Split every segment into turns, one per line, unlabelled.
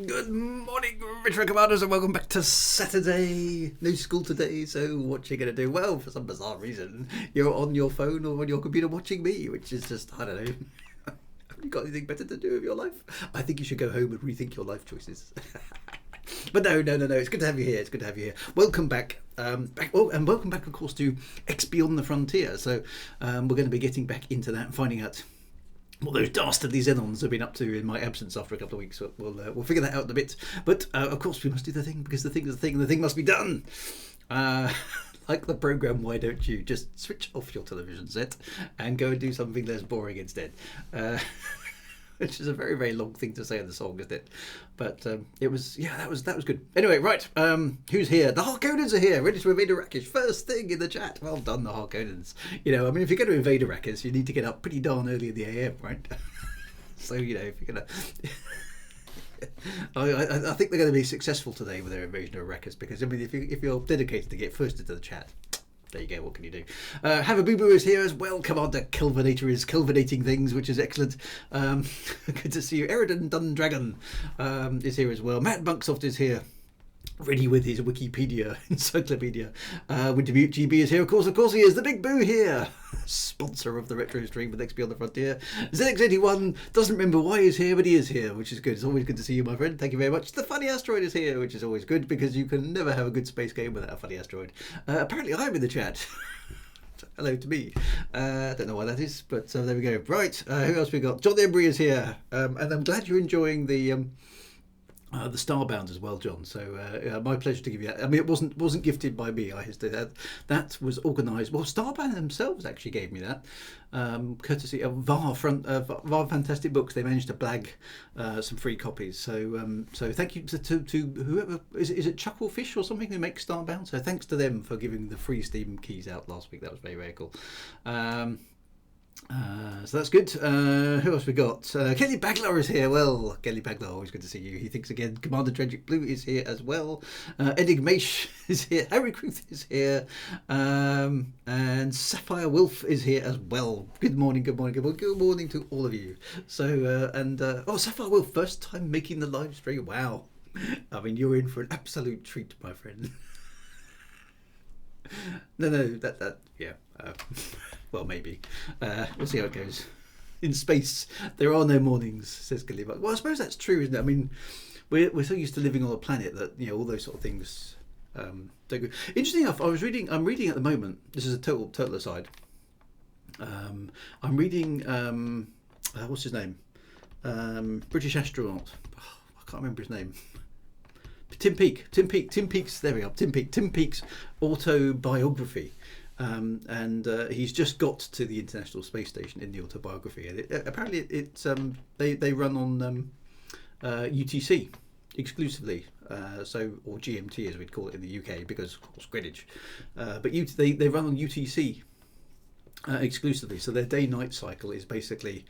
Good morning, Retro Commanders, and welcome back to Saturday. No school today, so what you going to do? Well, for some bizarre reason, you're on your phone or on your computer watching me, which is just, I don't know. Have you got anything better to do with your life? I think you should go home and rethink your life choices. But no. It's good to have you here. Welcome back. And welcome back, of course, to X Beyond the Frontier. So we're going to be getting back into that and finding out what those dastardly Xenons have been up to in my absence after a couple of weeks. So we'll figure that out in a bit. But of course, we must do the thing, because the thing is the thing, and the thing must be done. Like the program, why don't you just switch off your television set and go and do something less boring instead? Which is a very, very long thing to say in the song, isn't it? But it was, that was good. Anyway, right, who's here? The Harkonnens are here, ready to invade Arrakis. First thing in the chat. Well done, the Harkonnens. You know, I mean, if you're going to invade Arrakis, you need to get up pretty darn early in the AM, right? So, you know, if you're going to... I think they're going to be successful today with their invasion of Arrakis, because, I mean, if you're dedicated to get first into the chat, there you go, what can you do? Have a Boo Boo is here as well. Commander Kelvinator is kelvinating things, which is excellent. Good to see you. Eridan Dundragon is here as well. Matt Bunksoft is here, ready with his Wikipedia encyclopedia. Winter Butte GB is here, of course he is. The Big Boo here, sponsor of the retro stream with X Beyond the Frontier. ZX81 doesn't remember why he's here, but he is here, which is good. It's always good to see you, my friend. Thank you very much. The Funny Asteroid is here, which is always good, because you can never have a good space game without a funny asteroid. Apparently I'm in the chat. Hello to me. Don't know why that is, but there we go. Right, who else we got? John Embry is here, and I'm glad you're enjoying the Starbound as well, John. So my pleasure to give you that. I mean, it wasn't gifted by me. I have to say that was organised. Well, Starbound themselves actually gave me that, courtesy of VAR Fantastic Books. They managed to blag some free copies. So thank you to whoever is it Chucklefish or something who makes Starbound. So thanks to them for giving the free Steam keys out last week. That was very, very cool. So that's good. Who else we got? Kelly Baglar is here. Well, Kelly Baglar, always good to see you. He thinks again. Commander Tragic Blue is here as well. Enigmash is here. Harry Kruth is here. And Sapphire Wolf is here as well. Good morning to all of you. So, Sapphire Wolf, first time making the live stream. Wow. I mean, you're in for an absolute treat, my friend. No, yeah. Well, maybe. We'll see how it goes. In space, there are no mornings, says Galibak. Well, I suppose that's true, isn't it? I mean, we're so used to living on a planet that, you know, all those sort of things don't go. Interesting enough, I'm reading at the moment, this is a total aside. I'm reading, what's his name? British astronaut. Oh, I can't remember his name. Tim Peake's, there we are, Tim Peake's autobiography. And he's just got to the International Space Station in the autobiography, and apparently they run on UTC exclusively, or GMT as we'd call it in the UK, because of course Greenwich. But they run on UTC exclusively, so their day-night cycle is basically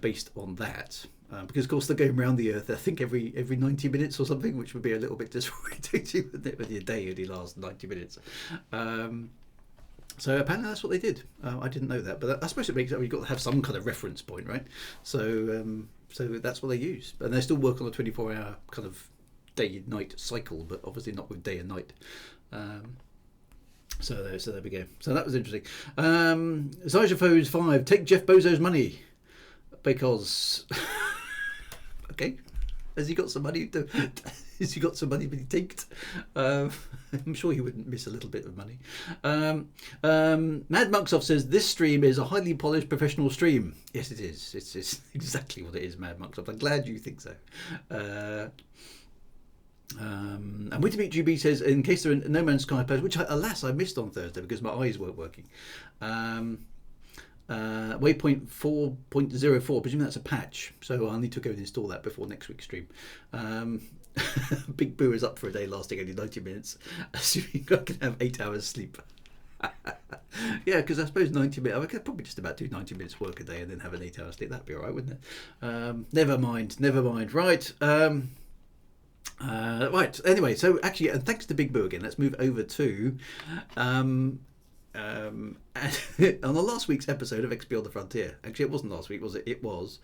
based on that. Because of course they're going around the Earth, I think every 90 minutes or something, which would be a little bit disorientating, wouldn't it, when your day only lasts 90 minutes. So apparently that's what they did. I didn't know that, but I suppose it makes it, you've got to have some kind of reference point, right? So that's what they use, and they still work on a 24-hour kind of day-night cycle, but obviously not with day and night. So there we go. So that was interesting. Zygophos 5, take Jeff Bezos' money, because okay. Has he got some money to be taken? I'm sure he wouldn't miss a little bit of money. Mad Monksoft says, this stream is a highly polished professional stream. Yes, it is. It's exactly what it is, Mad Monksoft. I'm glad you think so. And Wintermeat GB says, in case there are No Man's Sky players, which alas I missed on Thursday because my eyes weren't working. Waypoint 4.04, presume that's a patch, so I'll need to go and install that before next week's stream. Big Boo is up for a day lasting only 90 minutes, assuming I can have 8 hours sleep. Yeah, because I suppose 90 minutes, I could probably just about do 90 minutes work a day and then have an 8 hour sleep. That'd be alright, wouldn't it? Never mind. Right. Right, anyway, so actually, and thanks to Big Boo again, let's move over to on the last week's episode of X Beyond the Frontier. Actually, it wasn't last week, was it? It was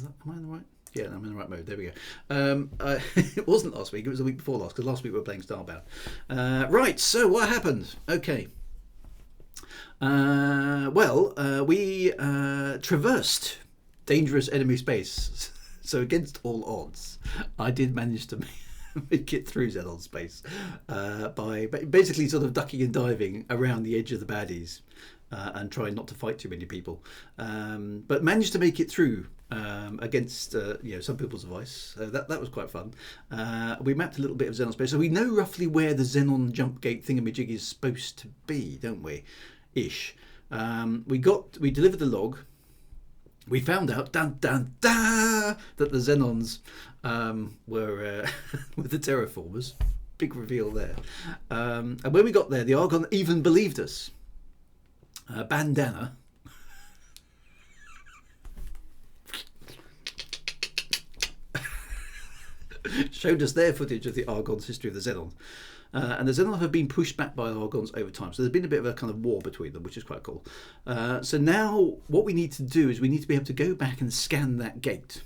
Am I in the right? Yeah, I'm in the right mode. There we go. It wasn't last week. It was the week before last, because last week we were playing Starbound. Right, so what happened? Okay. We traversed dangerous enemy space. So against all odds, I did manage to make it through Xenon space by basically sort of ducking and diving around the edge of the baddies and trying not to fight too many people. But managed to make it through against some people's advice. So that was quite fun. We mapped a little bit of Xenon space, so we know roughly where the Xenon jump gate thingamajig is supposed to be, don't we? Ish. We delivered the log. We found out, that the Xenons were the terraformers. Big reveal there. And when we got there, the Argon even believed us. Bandana. Showed us their footage of the Argon's history of the Xenon. And the Xenon have been pushed back by Argons over time. So there's been a bit of a kind of war between them, which is quite cool. So now what we need to do is we need to be able to go back and scan that gate.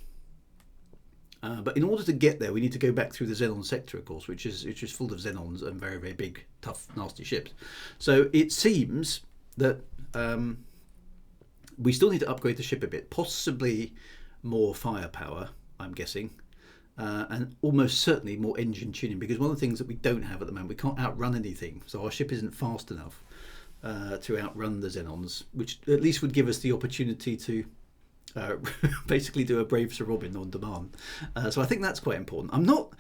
But in order to get there, we need to go back through the Xenon sector, of course, which is full of Xenons and very, very big, tough, nasty ships. So it seems that we still need to upgrade the ship a bit, possibly more firepower, I'm guessing. And almost certainly more engine tuning, because one of the things that we don't have at the moment, we can't outrun anything, so our ship isn't fast enough to outrun the Xenons, which at least would give us the opportunity to basically do a Brave Sir Robin on demand. So I think that's quite important. I'm not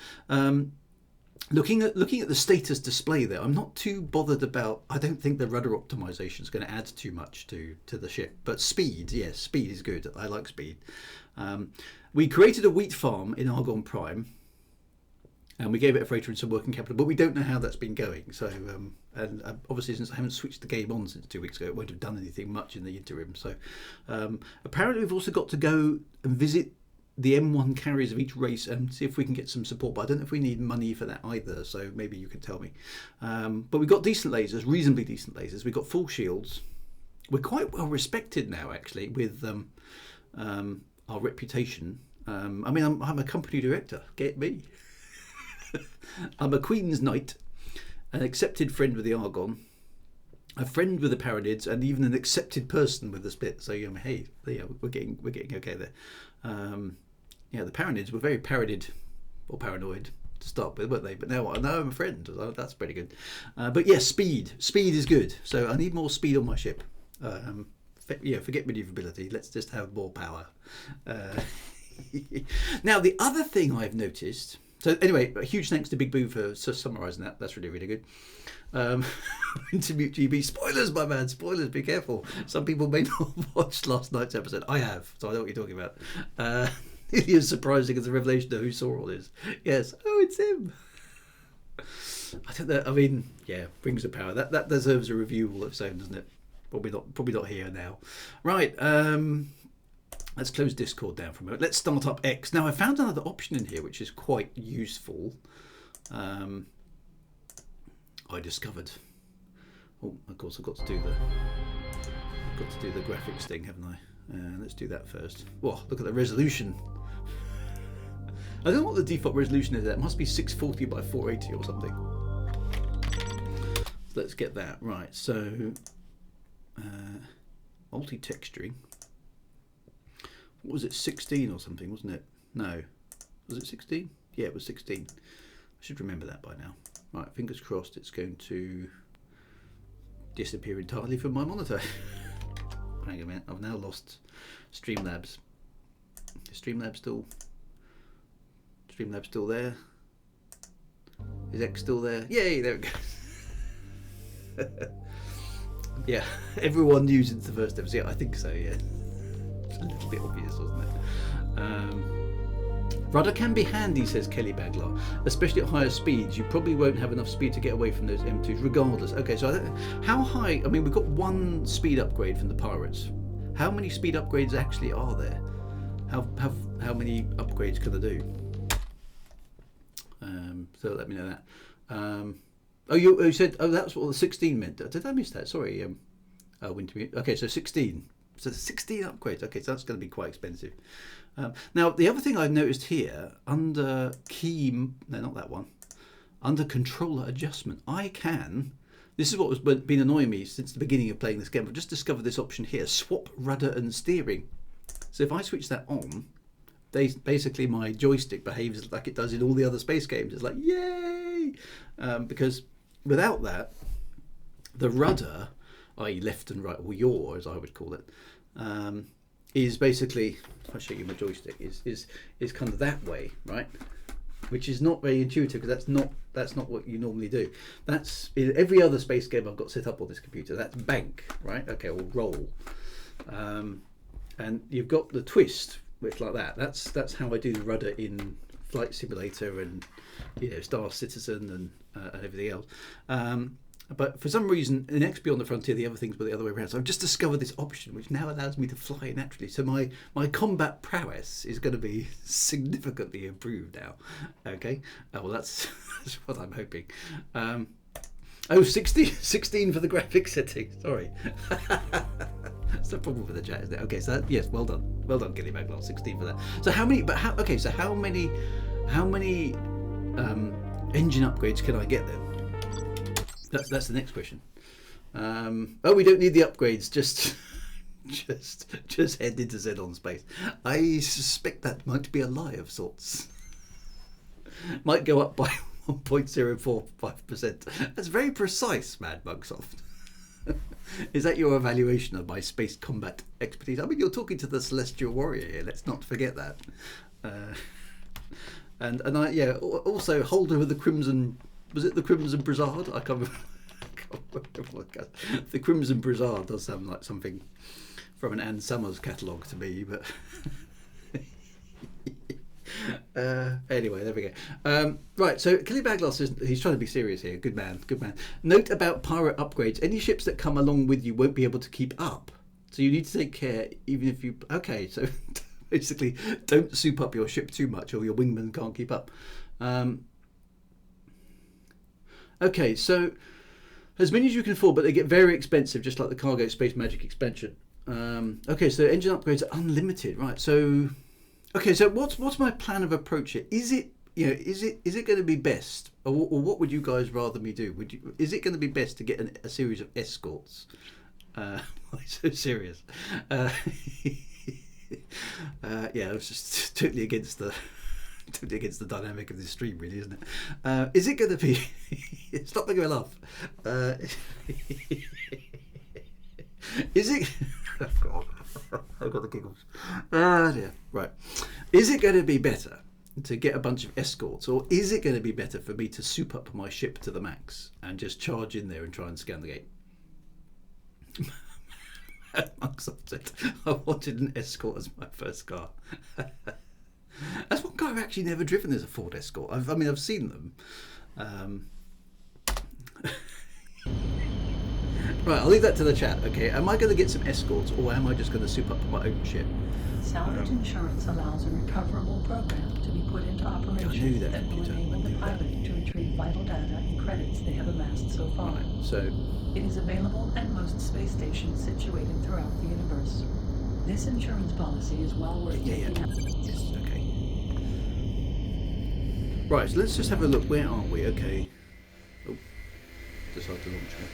looking at the status display there. I'm not too bothered about. I don't think the rudder optimization is going to add too much to the ship, but speed, yes, speed is good. I like speed. We created a wheat farm in Argon Prime, and we gave it a freighter and some working capital, but we don't know how that's been going. So, and obviously, since I haven't switched the game on since 2 weeks ago, it won't have done anything much in the interim. So, apparently, we've also got to go and visit the M1 carriers of each race and see if we can get some support. But I don't know if we need money for that either. So maybe you can tell me. But we've got decent lasers, reasonably decent lasers. We've got full shields. We're quite well respected now, actually, with our reputation. I mean, I'm a company director. Get me. I'm a Queen's Knight, an accepted friend with the Argon, a friend with the Paradids, and even an accepted person with the Split. So hey, we're getting okay there. The Paradids were very paradid or paranoid to start with, weren't they? But now I'm a friend. So that's pretty good. But yes, speed is good. So I need more speed on my ship. Forget maneuverability. Let's just have more power. Now, the other thing I've noticed. So anyway, a huge thanks to Big Boo for summarising that. That's really, really good. Intermute GB. Spoilers, my man. Spoilers. Be careful. Some people may not have watched last night's episode. I have, so I know what you're talking about. It is surprising as a revelation of who Sauron is. Yes. Oh, it's him. I don't know. I mean, yeah, Rings of Power. That deserves a review all its own, doesn't it? Probably not here now. Right. Let's close Discord down for a moment. Let's start up X. Now, I found another option in here which is quite useful. I discovered. Oh, of course, I've got to do the graphics thing, haven't I? Let's do that first. Whoa, look at the resolution. I don't know what the default resolution is. It must be 640 by 480 or something. So let's get that right. So, multi-texturing. What was it, 16 or something, wasn't it? No. Was it 16? Yeah, it was 16. I should remember that by now. Right, fingers crossed it's going to disappear entirely from my monitor. Hang on a minute, I've now lost Streamlabs. Is Streamlabs still there? Is X still there? Yay, there it goes. Yeah, everyone knew since the first episode. Yeah, I think so, yeah. A little bit obvious, wasn't it? Rudder can be handy, says Kelly Baglar, especially at higher speeds. You probably won't have enough speed to get away from those M2s regardless. Okay, so how high? I mean, we've got one speed upgrade from the Pirates. How many speed upgrades actually are there? How many upgrades can I do? So let me know that. You said, that's what the 16 meant. Did I miss that? Sorry. Wintermute. Okay, so 16 So 16 upgrades. Okay, so that's going to be quite expensive. Now, the other thing I've noticed here, under no, not that one, under controller adjustment, I can, this is what has been annoying me since the beginning of playing this game. I've just discovered this option here, swap rudder and steering. So if I switch that on, basically my joystick behaves like it does in all the other space games. It's like, yay! Because without that, the rudder, i.e. left and right, or yaw as I would call it, is basically, if I show you my joystick, is kind of that way, right? Which is not very intuitive, because that's not what you normally do. That's in every other space game I've got set up on this computer. That's bank, right? Okay, or roll, and you've got the twist, which like that. That's how I do the rudder in Flight Simulator and Star Citizen and everything else. But for some reason, in X Beyond the Frontier, the other things were the other way around. So I've just discovered this option, which now allows me to fly naturally. So my combat prowess is going to be significantly improved now. Okay. Well, that's what I'm hoping. 16 for the graphics setting. Sorry. That's the problem with the chat, isn't it? Okay, so yes, well done, Gilly Maglot, 16 for that. So how many? Okay, so how many engine upgrades can I get then? That's the next question. Oh, we don't need the upgrades. Just head into Xenon space. I suspect that might be a lie of sorts. Might go up by 1.045%. That's very precise, Mad Mugsoft. Is that your evaluation of my space combat expertise? I mean, you're talking to the Celestial Warrior here. Let's not forget that. And I also holder of the Crimson. Was it the Crimson Brassard? I can't remember. The Crimson Brassard does sound like something from an Ann Summers catalogue to me, but anyway, there we go. Right, so Killy Baglass says he's trying to be serious here. Good man, good man. Note about pirate upgrades. Any ships that come along with you won't be able to keep up. So you need to take care, even if you... Okay, so basically, don't soup up your ship too much or your wingman can't keep up. Okay, so as many as you can afford, but they get very expensive, just like the Cargo Space Magic expansion. Okay, so engine upgrades are unlimited, right? So, okay, so what's my plan of approach here? Is it going to be best, or what would you guys rather me do? Is it going to be best to get a series of escorts? Why so serious? Yeah, I was just totally against the dynamic of this stream, really, isn't it? Is it going to be... Stop making me laugh. Is it... Oh, God. I've got the giggles. Dear. Right. Is it going to be better to get a bunch of escorts, or is it going to be better for me to soup up my ship to the max and just charge in there and try and scan the gate? Microsoft said, I wanted an escort as my first car. That's one car I've actually never driven as a Ford Escort. I've seen them. Right, I'll leave that to the chat. Okay, am I going to get some escorts, or am I just going to soup up my own ship?
Salvage insurance allows a recoverable program to be put into operation that will enable the pilot to retrieve vital data and credits they have amassed so far.
Right, so
it is available at most space stations situated throughout the universe. This insurance policy is well worth taking out.
Yes, okay. Right, so let's just have a look. Where are we? Okay. Oh, decided to launch me.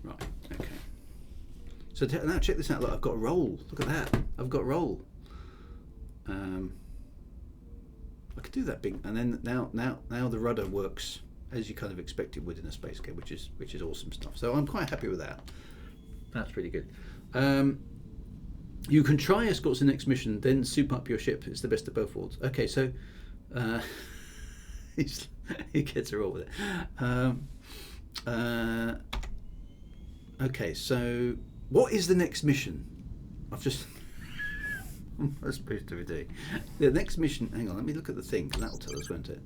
Right, okay. So now check this out. Look, I've got roll. Look at that. I've got roll. I could do that big, and then now the rudder works as you kind of expect it would in a space game, which is awesome stuff. So I'm quite happy with that. That's really good. You can try escorts in the next mission, then soup up your ship. It's the best of both worlds. Okay, so he gets it all with it. Okay, so what is the next mission? I've just... What am I supposed to be doing? The next mission... Hang on, let me look at the thing, because that will tell us, won't it?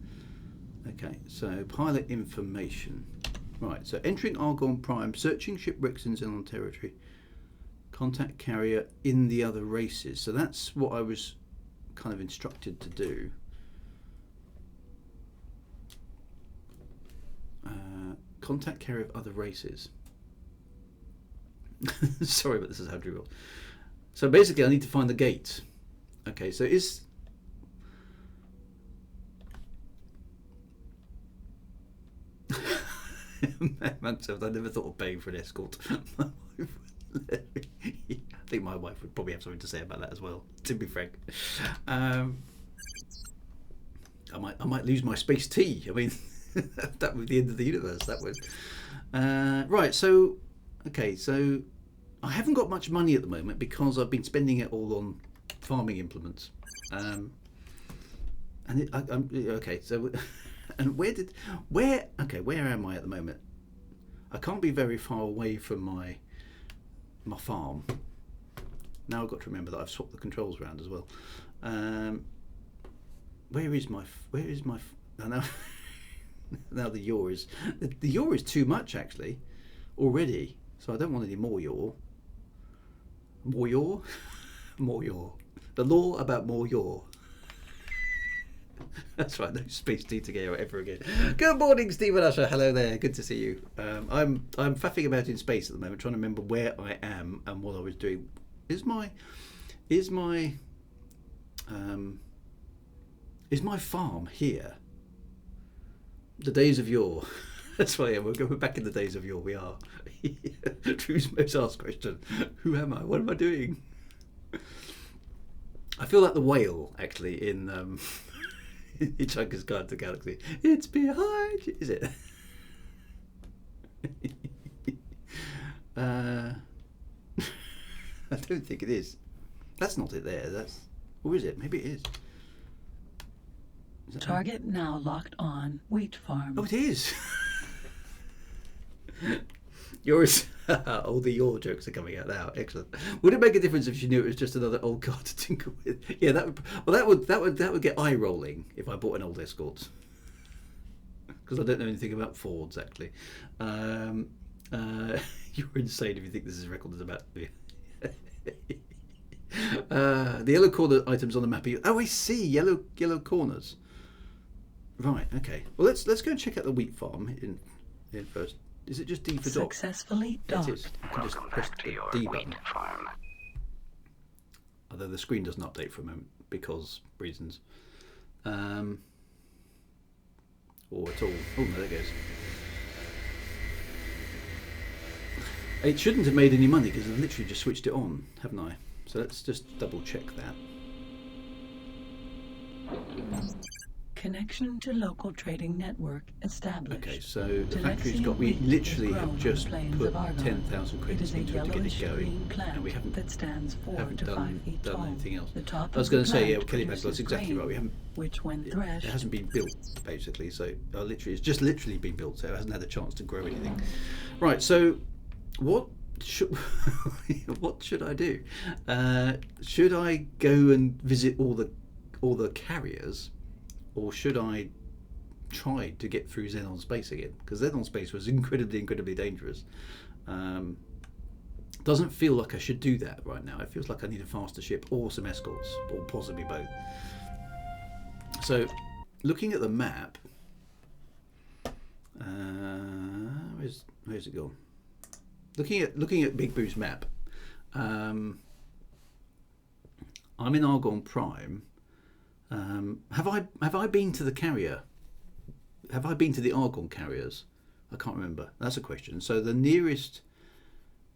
Okay, so pilot information. Right, so entering Argon Prime, searching shipwrecks in Xenon territory, contact carrier in the other races. So that's what I was kind of instructed to do. Contact carrier of other races. Sorry, but this is how Drew rolls. So basically, I need to find the gate. Okay, so is... Man says, I never thought of paying for an escort. I think my wife would probably have something to say about that as well, to be frank. I might lose my space tea. I mean, that would be the end of the universe. That would. Right. So, okay. So, I haven't got much money at the moment because I've been spending it all on farming implements. Okay. So, and where am I at the moment? I can't be very far away from my farm. Now I've got to remember that I've swapped the controls around as well. Where is my now now the yaw is the yaw is too much actually already, so I don't want any more yaw. More yaw? More yaw. The law about more yaw. That's right, no space tea together ever again. Good morning, Stephen Usher. Hello there, good to see you. I'm faffing about in space at the moment, trying to remember where I am and what I was doing. Is my farm here? The days of yore. That's why we're back in the days of yore. We are. Drew's most asked question: who am I? What am I doing? I feel like the whale actually in Hitchhiker's Guide to the Galaxy. It's behind you. Is it? I don't think it is. That's not it there. That's... Or is it? Maybe it is.
Target now locked on wheat farm.
Oh, it is. Yours. All the your jokes are coming out now. Excellent. Would it make a difference if she knew it was just another old car to tinker with? Yeah, that would get eye rolling if I bought an old Escort, because I don't know anything about Fords actually. You're insane if you think this is a record is about me. The yellow corner items on the map. Oh, I see, yellow corners. Right. Okay. Well, let's go and check out the wheat farm in first. Is it just D for dog?
Successfully docked.
It is. You can just press the D button. Although the screen doesn't update for a moment because reasons. Or at all. Oh no, there it goes. It shouldn't have made any money because I've literally just switched it on, haven't I? So let's just double check that.
Connection to local trading network established.
Okay, so the factory's got, we literally have just put 10,000 credits into it to get it going, and we haven't done anything else. I was going to say, yeah, Kelly Bagel, that's exactly right. We haven't. It hasn't been built basically, so it's just literally been built, so it hasn't had a chance to grow anything. Right, so what should I do? Should I go and visit all the carriers? Or should I try to get through Xenon space again? Because Xenon space was incredibly dangerous. Doesn't feel like I should do that right now. It feels like I need a faster ship or some escorts, or possibly both. So, looking at the map, where's it gone? Looking at Big Boo's map, I'm in Argon Prime. Have I been to the carrier? Have I been to the Argon carriers? I can't remember. That's a question. So the nearest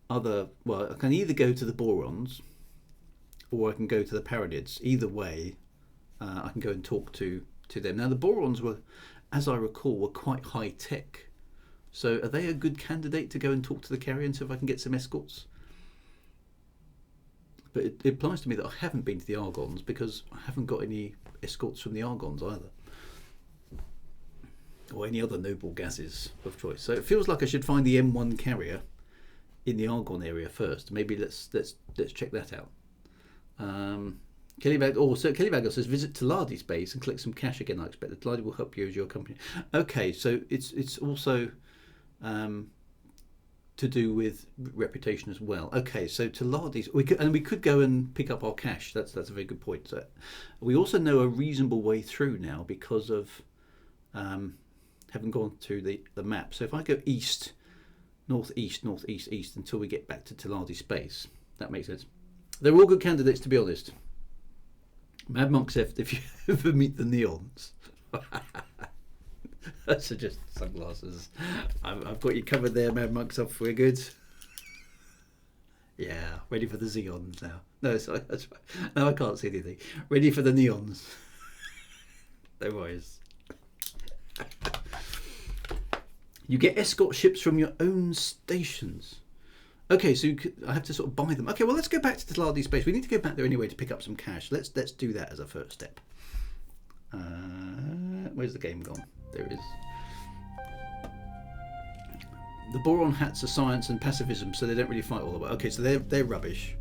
other, well, I can either go to the Borons, or I can go to the Paradids. Either way, I can go and talk to them. Now the Borons were, as I recall, were quite high tech. So are they a good candidate to go and talk to the carrier and see if I can get some escorts? But it implies to me that I haven't been to the Argons because I haven't got any escorts from the Argons either, or any other noble gases of choice. So it feels like I should find the M1 carrier in the Argon area first. Maybe let's check that out. Kellybag says visit Taladi's base and collect some cash again. I expect that Taladi will help you as your company. Okay, so it's also to do with reputation as well. Okay, so Taladi's, we could go and pick up our cash. That's a very good point. So we also know a reasonable way through now because of haven't gone through the map. So if I go east, northeast, northeast, east until we get back to Taladi space, that makes sense. They're all good candidates, to be honest. Mad Monk said, if you ever meet the Neons, I suggest sunglasses. I've got you covered there, Mad Monks. Up, we're good. Yeah, ready for the Xeons now. No, sorry, that's right. No, I can't see anything. Ready for the Neons. No worries. You get escort ships from your own stations. Okay, so I have to sort of buy them. Okay, well, let's go back to Taladi space. We need to go back there anyway to pick up some cash. Let's do that as a first step. Where's the game gone? There it is. The boron hats are science and pacifism, so they don't really fight all the way. Okay, so they're rubbish.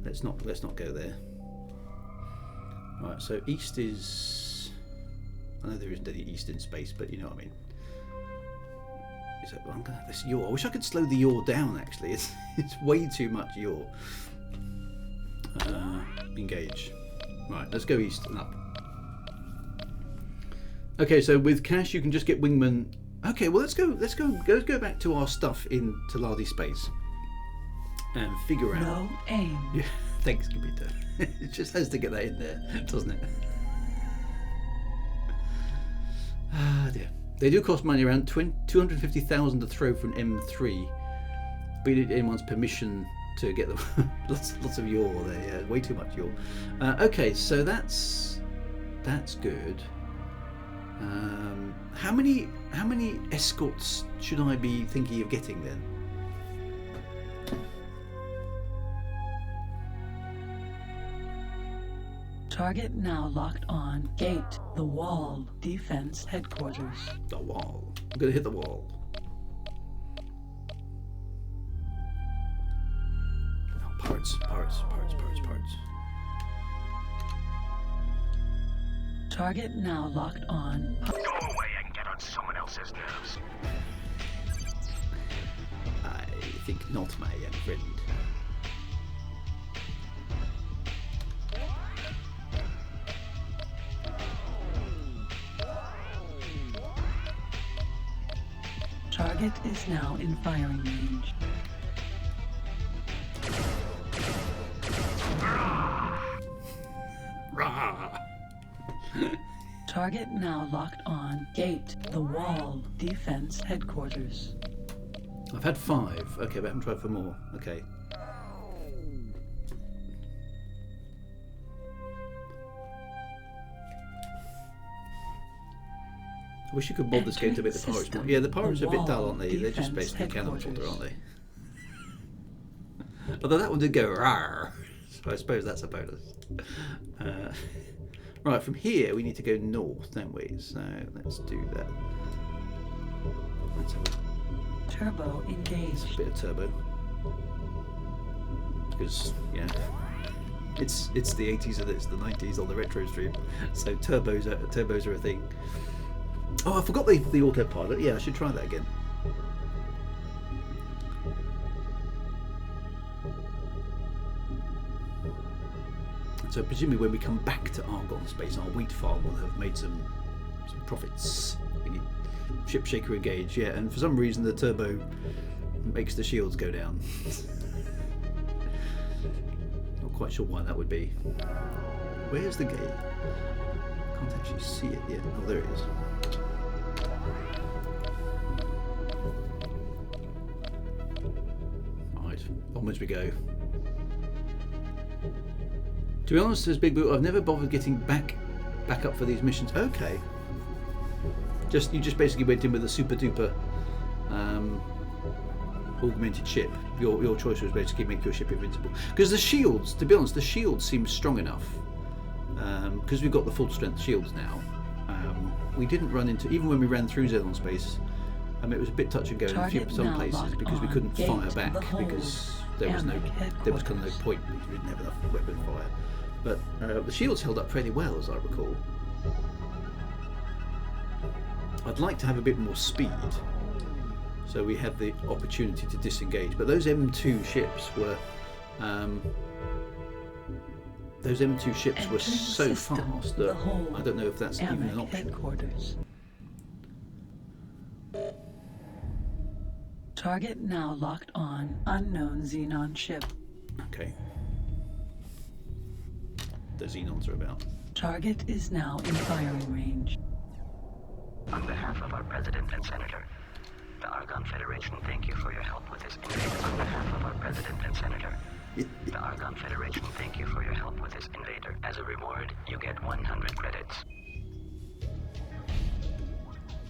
Let's not go there. Right, so east is. I know there isn't any east in space, but you know what I mean. I'm gonna have this yaw. I wish I could slow the yaw down. Actually, it's way too much yaw. Engage. Right, let's go east and up. Okay, so with cash you can just get wingman. Okay, well let's go back to our stuff in Taladi space and figure out.
No aim.
Yeah, thanks, computer. It just has to get that in there, doesn't it? Ah dear. They do cost money, around 250,000 to throw for an M3. But you need anyone's permission to get them. lots of yaw there. Yeah, way too much yaw. Okay, so that's good. How many escorts should I be thinking of getting then?
Target now locked on. Gate. The wall. Defense headquarters.
The wall. I'm going to hit the wall. Oh, parts.
Target now locked on.
Go away and get on someone else's nerves.
I think not, my young friend.
Target is now in firing range. Target now locked on. Gate. The wall. Defense headquarters.
I've had 5. Okay, but I haven't tried for more. Okay. I wish you could mod this game to make the pirates more. Yeah, the pirates are a bit dull, aren't they? They're just basically cannon fodder, aren't they? Although that one did go rawr, so I suppose that's a bonus. Right, from here we need to go north, don't we? So let's do that. Let's have a
Turbo engaged.
bit of turbo. Because, yeah, it's the 80s and it's the 90s on the retro stream, so turbos are a thing. Oh, I forgot the autopilot. Yeah, I should try that again. So presumably when we come back to Argon space, our wheat farm will have made some profits. We need ship shaker engage, yeah, and for some reason the turbo makes the shields go down. Not quite sure why that would be. Where's the gate? Can't actually see it yet. Oh, there it is. Right, onwards we go. To be honest, says Big Boot, I've never bothered getting back up for these missions. Okay. You just basically went in with a super duper augmented ship. Your choice was basically make your ship invincible. Because the shields, to be honest, the shields seem strong enough. Because we've got the full strength shields now. We didn't run into, even when we ran through Xenon space, it was a bit touch and go in some places because we couldn't fire back because there was kind of no point because we didn't have enough weapon fire. But the shields held up fairly well, as I recall. I'd like to have a bit more speed, so we have the opportunity to disengage. But those M2 ships were so fast that I don't know if that's even an option.
Headquarters. Target now locked on. Unknown Xenon ship.
Okay. The Xenons are about.
Target is now in firing range.
On behalf of our President and Senator, the Argon Federation thank you for your help with this invader. On behalf of our President and Senator, the Argon Federation thank you for your help with this invader. As a reward, you get 100 credits.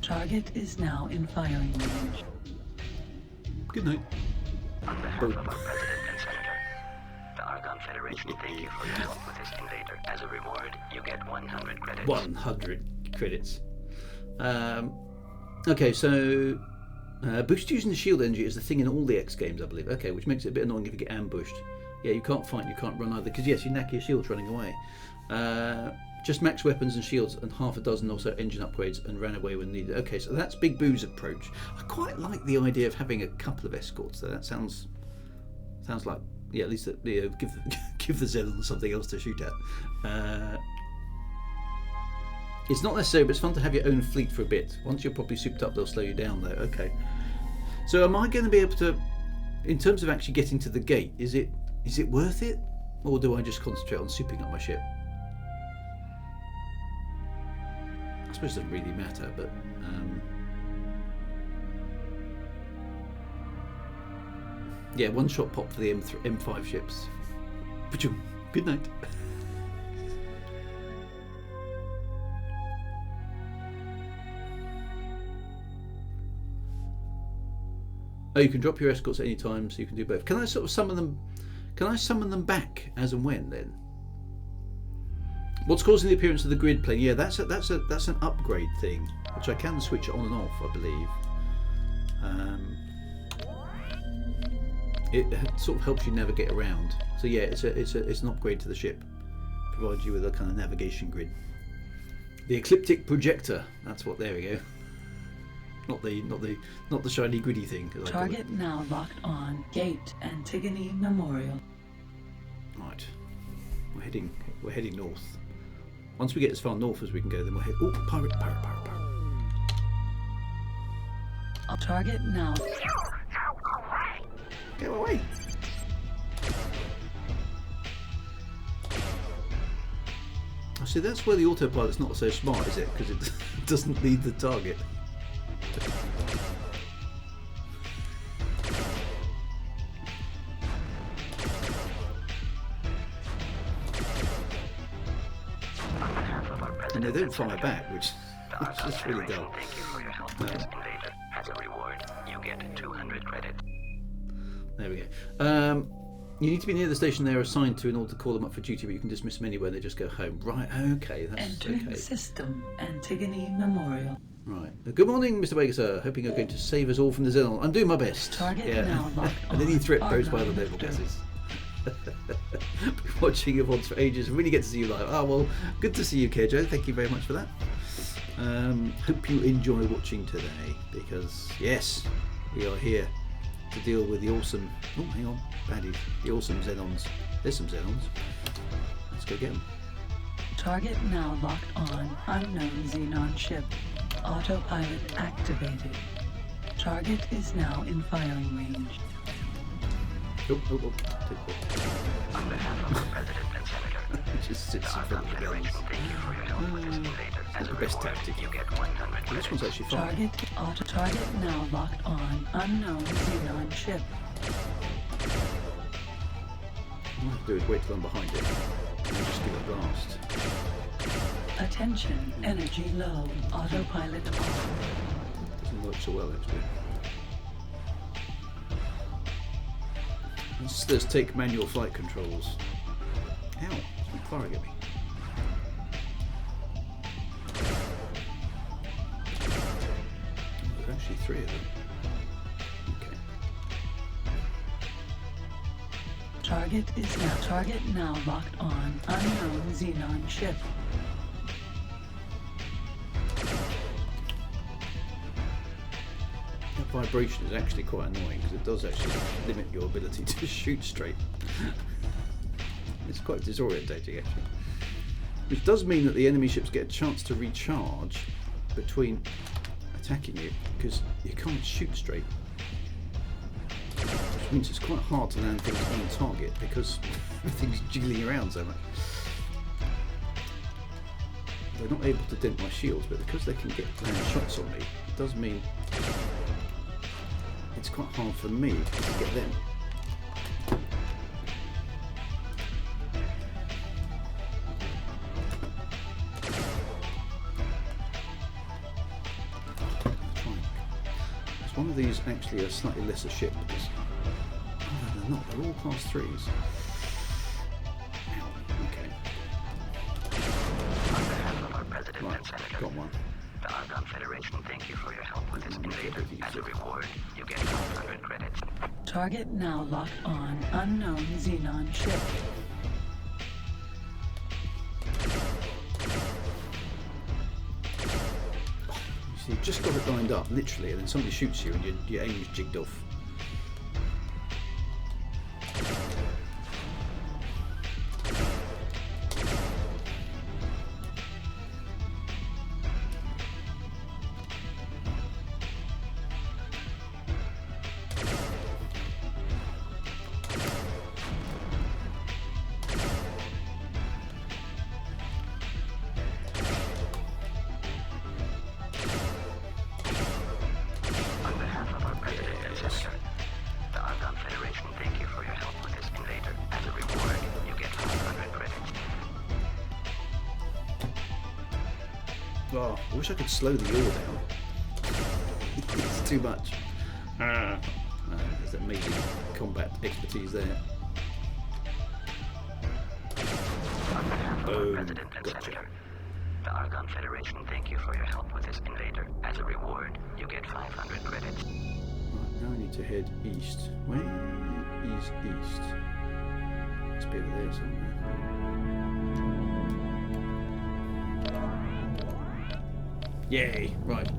Target is now in firing range.
Good night.
On behalf of our President and Senator, the Argon Federation thank you for your help with this invader. As a reward, you get 100 credits.
100 credits. Okay, so boost using the shield energy is the thing in all the X games, I believe. Okay, which makes it a bit annoying if you get ambushed. Yeah, you can't fight, you can't run either, because yes, you knack your shields running away. Just max weapons and shields and half a dozen also engine upgrades and ran away when needed. Okay, so that's Big Boo's approach. I quite like the idea of having a couple of escorts, though. That sounds like, yeah, at least give the Xenon something else to shoot at. It's not necessary, but it's fun to have your own fleet for a bit. Once you're properly souped up, they'll slow you down, though. Okay. So am I going to be able to, in terms of actually getting to the gate, is it worth it? Or do I just concentrate on souping up my ship? I suppose it doesn't really matter, but... yeah, one shot pop for the M5 ships. Good night. Oh, you can drop your escorts at any time, so you can do both. Can I sort of summon them? Can I summon them back as and when then? What's causing the appearance of the grid plane? Yeah, that's an upgrade thing, which I can switch on and off, I believe. It sort of helps you navigate around. So yeah, it's an upgrade to the ship. Provides you with a kind of navigation grid. The ecliptic projector. That's what. There we go. Not the shiny gritty thing.
Target now locked on. Gate Antigone Memorial.
Right. We're heading north. Once we get as far north as we can go, then we'll head. Oh, pirate.
Target now.
Go away. I see. That's where the autopilot's not so smart, is it? Because it doesn't lead the target. And they don't fire back, which is really dull.
Thank you for your help with this invader. As a reward, you get 200 credits.
There we go. You need to be near the station they're assigned to in order to call them up for duty, but you can dismiss them anywhere. They just go home. Right? Okay, that's
Entering
okay.
system Antigone Memorial.
Right. Good morning, Mr. Baker, sir. Hoping you're going to save us all from the Xenon. I'm doing my best.
Target now locked
And any threat posed by the
Argon
naval
Vector.
gases. Been watching your VODs for ages. Really get to see you live. Oh well, good to see you, Kejo. Thank you very much for that. Hope you enjoy watching today, because yes, we are here to deal with the awesome. Oh, hang on, baddies. The awesome Xenons. There's some Xenons. Let's go get them.
Target now locked on. Unknown Xenon ship. Autopilot activated. Target is now in firing range.
Oh.
On behalf of our President and Senator,
It just sits in
the
front
Argon
of the
Federation
guns.
thank you for your help with this invader. As a
the best
reward,
tactic.
you get 100
Well, this
credits.
one's actually fine.
Target now locked on. Unknown Xenon ship.
All I have to do is wait till I'm behind it and just give it a blast.
Attention. Energy low. Autopilot off.
Doesn't work so well actually. Let's take manual flight controls. Ow, it's been firing at me. There's actually 3 of them. Okay.
Target now locked on. Unknown Xenon ship.
That vibration is actually quite annoying because it does actually limit your ability to shoot straight. It's quite disorientating actually. Which does mean that the enemy ships get a chance to recharge between attacking you because you can't shoot straight. means it's quite hard to land things on target because everything's jiggling around so much. They're not able to dent my shields, but because they can get land shots on me, it does mean it's quite hard for me to get them. Is one of these actually a slightly lesser ship? Because, oh, no, they're not. They're all class 3s. Got one.
The Argon Federation thank you for your help with this invader. As a reward, you get 500 credits.
Target now locked on unknown Xenon ship.
You see, you've just got it lined up, literally, and then somebody shoots you and your aim is jigged off. Oh, I wish I could slow the yaw down. It's too much. There's amazing combat expertise there. Boom. Gotcha.
The Argon Federation thank you for your help with this invader. As a reward, you get 500 credits.
Right, now I need to head east. Where is east? It's over there somewhere. Yay! Right.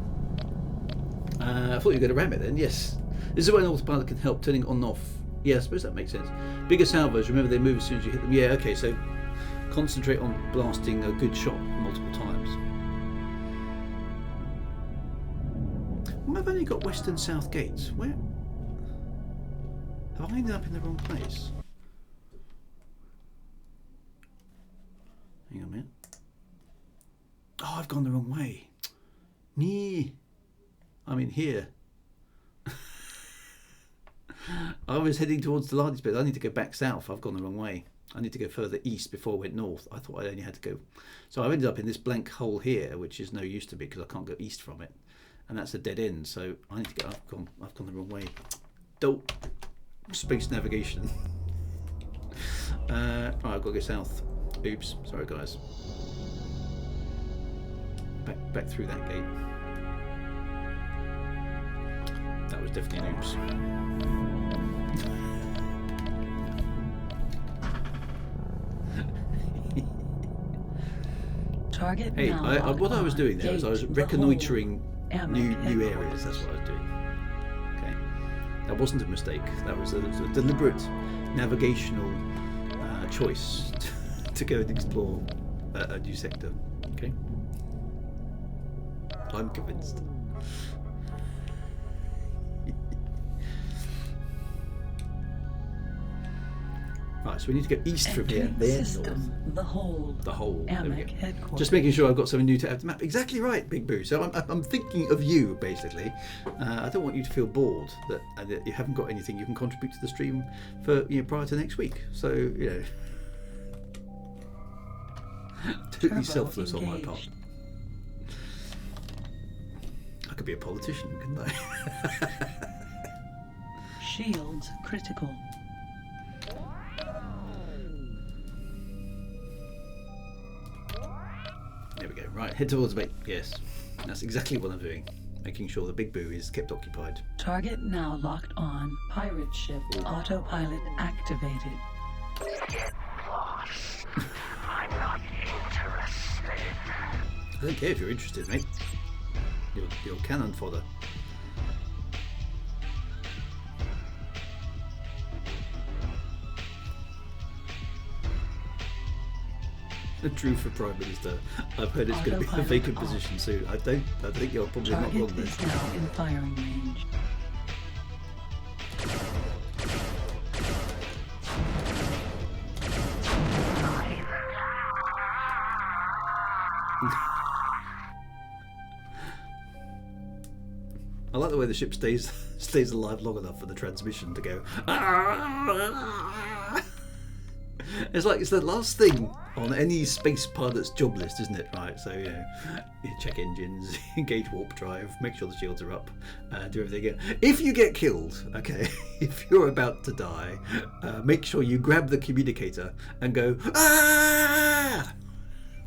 I thought you were going to ram it then. Yes. This is when autopilot can help turning on and off. Yeah, I suppose that makes sense. Bigger salvos, remember they move as soon as you hit them. Yeah, okay, so concentrate on blasting a good shot multiple times. Well, I've only got west and south gates. Where? Have I ended up in the wrong place? Hang on a minute. Oh, I've gone the wrong way. Nee. I'm in here. I was heading towards the largest bit. I need to go back south. I've gone the wrong way. I need to go further east before I went north. I thought I only had to go. So I've ended up in this blank hole here, which is no use to me because I can't go east from it. And that's a dead end. So I need to go. I've gone the wrong way. Dope. Space navigation. Right, I've got to go south. Oops. Sorry, guys. Back through that gate. That was definitely an oops.
Target
Hey,
now
what I was doing there was I was reconnoitering new areas.
headquarters.
That's what I was doing. Okay, that wasn't a mistake. That was a deliberate navigational choice to go and explore a new sector. Okay, I'm convinced. Right, so we need to go east from here, then
System,
north.
the whole.
The whole. There we
AMEC
go.
headquarters.
Just making sure I've got something new to add to the map. Exactly right, Big Boo. So I'm thinking of you, basically. I don't want you to feel bored that you haven't got anything you can contribute to the stream for prior to next week. So totally selfless on my part. I could be a politician, couldn't I?
Shields critical.
There we go. Right, head towards the bait. Yes, that's exactly what I'm doing. Making sure the Big Boo is kept occupied.
Target now locked on. Pirate ship autopilot activated.
Get lost. I'm not interested.
I don't care if you're interested, mate. You're cannon fodder. True for Prime Minister. I've heard it's going to be a vacant position soon. I think you're probably not wrong
Target
there.
is now in firing range.
I like the way the ship stays alive long enough for the transmission to go. It's like it's the last thing on any space pilot's job list, isn't it? Right, so you check engines, engage warp drive, make sure the shields are up, do everything again. If you get killed, okay, if you're about to die, make sure you grab the communicator and go ah,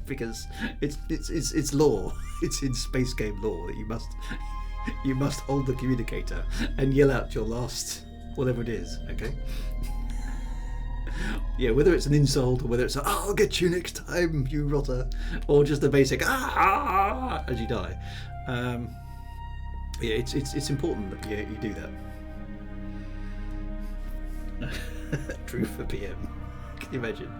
because it's law. It's in space game law that you must hold the communicator and yell out your last whatever it is. Okay. Yeah, whether it's an insult or whether it's I'll get you next time, you rotter, or just a basic as you die. Yeah, it's important that you do that. True for PM. Can you imagine?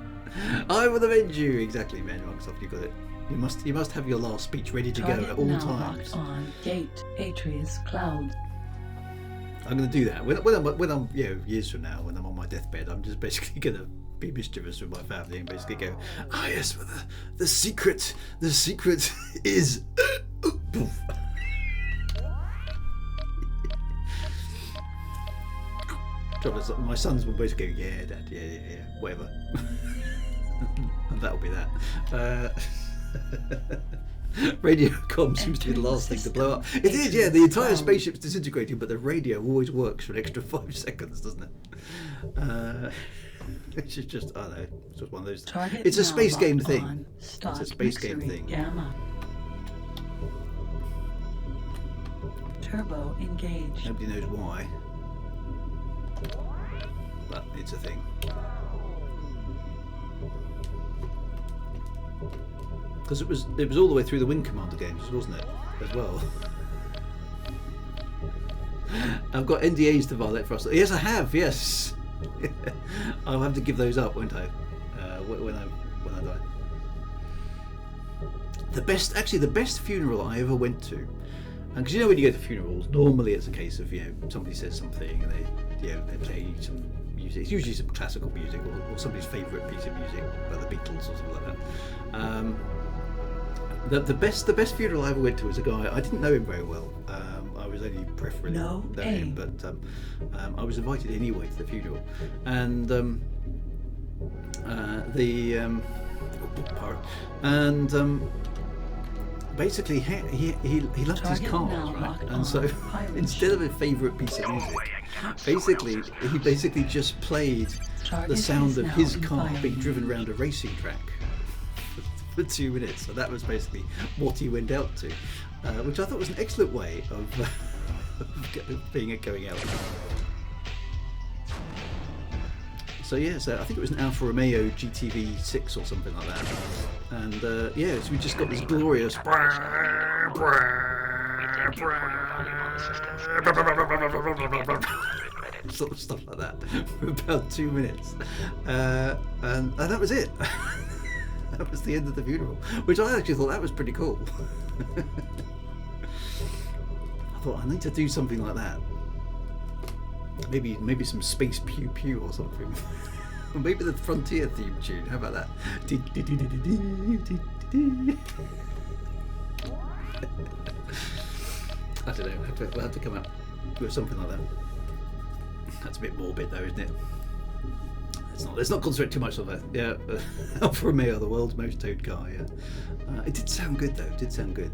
I will avenge you. Exactly, man. Microsoft, you got it. You must have your last speech ready to go at all times.
On gate Atreus Cloud.
I'm going to do that when I'm years from now, when I'm on my deathbed. I'm just basically going to be mischievous with my family and basically go, yes, but the secret is. My sons will basically go, yeah, Dad, yeah, whatever, and that'll be that. Radio comm seems to be the last thing to blow up. It is, yeah. The entire spaceship's disintegrating, but the radio always works for an extra 5 seconds, doesn't it? It's just, I don't know. It's just one of those. It's a space game thing. It's a space game thing.
Gamma. Turbo engaged.
Nobody knows why, but it's a thing. Because it was all the way through the Wing Commander games, wasn't it? As well. I've got NDAs to violate for us. Yes, I have. Yes, I'll have to give those up, won't I? When I die. The best funeral I ever went to, and because when you go to funerals, normally it's a case of somebody says something and they play some music. It's usually some classical music or somebody's favourite piece of music, like the Beatles or something like that. The best funeral I ever went to was a guy, I didn't know him very well. I was only peripherally knowing him, but I was invited anyway to the funeral, and basically he loved his cars, right? And so instead of a favourite piece of music, he basically just played the sound of his car being driven around a racing track for 2 minutes. So that was basically what he went out to, which I thought was an excellent way of going out. So I think it was an Alfa Romeo GTV 6 or something like that, and so we just got this glorious sort of stuff like that for about 2 minutes, and that was it. That was the end of the funeral, which I actually thought that was pretty cool. I thought I need to do something like that. Maybe some space pew pew or something. Or maybe the Frontier theme tune. How about that? I don't know. We'll have to come up with something like that. That's a bit morbid, though, isn't it? Let's not concentrate too much on that. Yeah, Alfa Romeo, the world's most towed car. Yeah, it did sound good, though. It did sound good.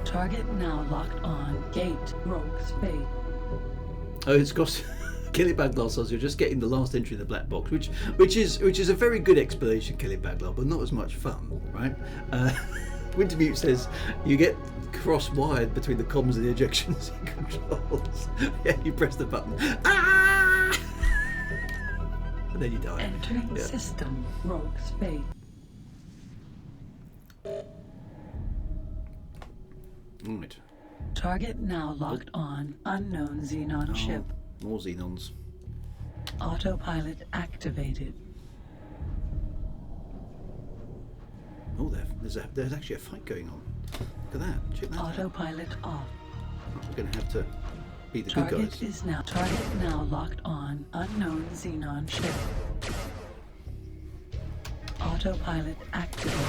Target now locked on. Gate Rogue Space.
Oh, it's got Kelly Baglar says you're just getting the last entry in the black box, which is a very good explanation, Kelly Baglar, but not as much fun, right? Wintermute says you get cross-wired between the comms and the ejection seat controls. Yeah, you press the button. And then you die.
Entering system. Rogue Space.
Right.
Target now locked on. Unknown Xenon ship.
More Xenons.
Autopilot activated.
Oh, there's actually a fight going on. Look at that. Check that
Autopilot
out.
off.
We're going to have to be the good guys.
Target now locked on unknown Xenon ship. Autopilot activated.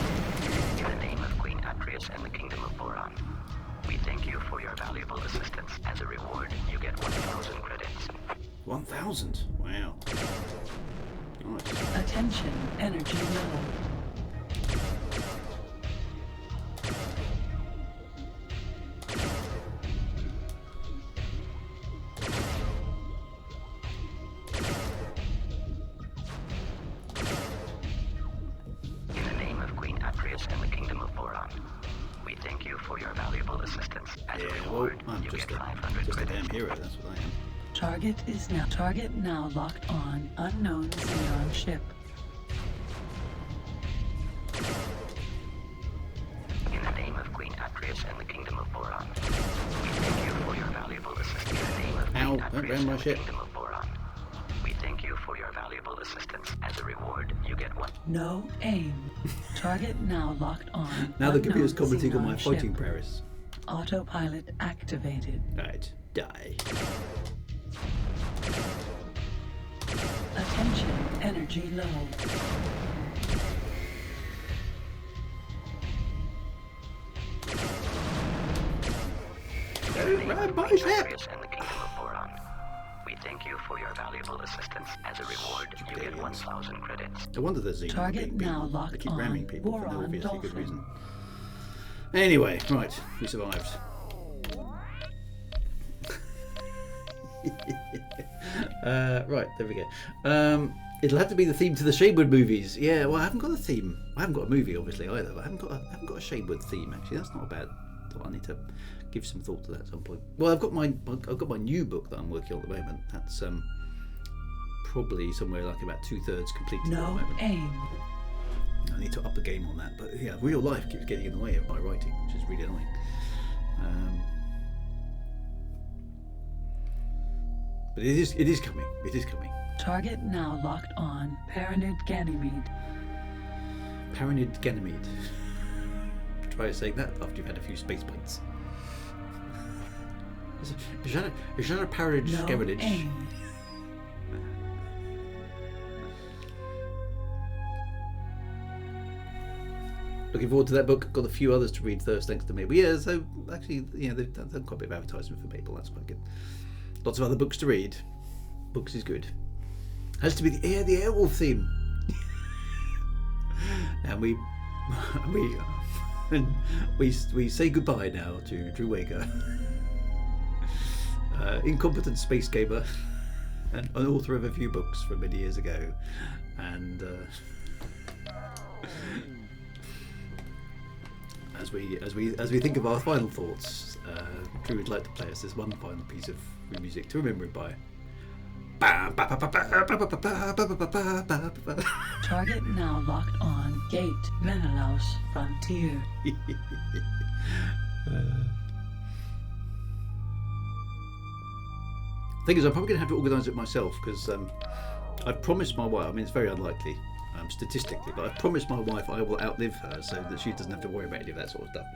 In the name of Queen Atreus and the Kingdom of Boron, we thank you for your valuable assistance. As a reward, you get 1,000 credits.
1,000? Wow. Nice.
Attention, energy level.
In the name of Queen Atreus and the Kingdom of Boron, we thank you for your valuable assistance. As a reward,
I'm
you
just
get
a
500
damn
credits.
hero, that's what I am.
Target now locked on unknown Xenon ship.
In the name of Queen Atreus and the Kingdom of Boron, we thank you for your valuable assistance. In the name of
Ow,
Queen
don't
Atreus
ram my
and the
ship.
Kingdom of Boron, we thank you for your valuable assistance. As a reward, you get one.
No aim. Target now locked on.
Now the
unknown
computer's commenting on my
Xenon ship.
fighting prowess.
Autopilot activated.
Right, die.
Attention, energy level.
Ram my ship!
Atreus and the Kingdom of Boron, we thank you for your valuable assistance. As a reward, you get 1,000 credits.
No wonder there's Xenon
Target
being
now
beaten.
locked
They keep
on.
ramming people for no
Boron
obviously good
Dolphin.
reason. Anyway, right, we survived. Right, there we go. It'll have to be the theme to the Shadewood movies. Yeah, well, I haven't got a theme. I haven't got a movie, obviously, either. But I haven't got a Shadewood theme. Actually, that's not a bad thought. I need to give some thought to that at some point. Well, I've got my new book that I'm working on at the moment. That's probably somewhere like about 2/3 completed at the
No
moment.
aim.
I need to up the game on that, but yeah, real life keeps getting in the way of my writing, which is really annoying. But it is coming. It is coming.
Target now locked on. Paranid Ganymede.
Paranid Ganymede. Try saying that after you've had a few space points. Is that a Paranid
No
Ganymede?
aim.
Looking forward to that book. Got a few others to read first, thanks to me. But yeah, so actually, yeah, they've done quite a bit of advertisement for people. That's quite good. Lots of other books to read. Books is good. Has to be the Airwolf theme. And we say goodbye now to Drew Wager, incompetent space gamer, and an author of a few books from many years ago, and as we think of our final thoughts, Drew would like to play us this one final piece of music to remember it by.
Target now locked on. Gate. Menelaus Frontier.
Thing is, I'm probably going to have to organise it myself because I've promised my wife. I mean, it's very unlikely statistically, but I've promised my wife I will outlive her so that she doesn't have to worry about any of that sort of stuff.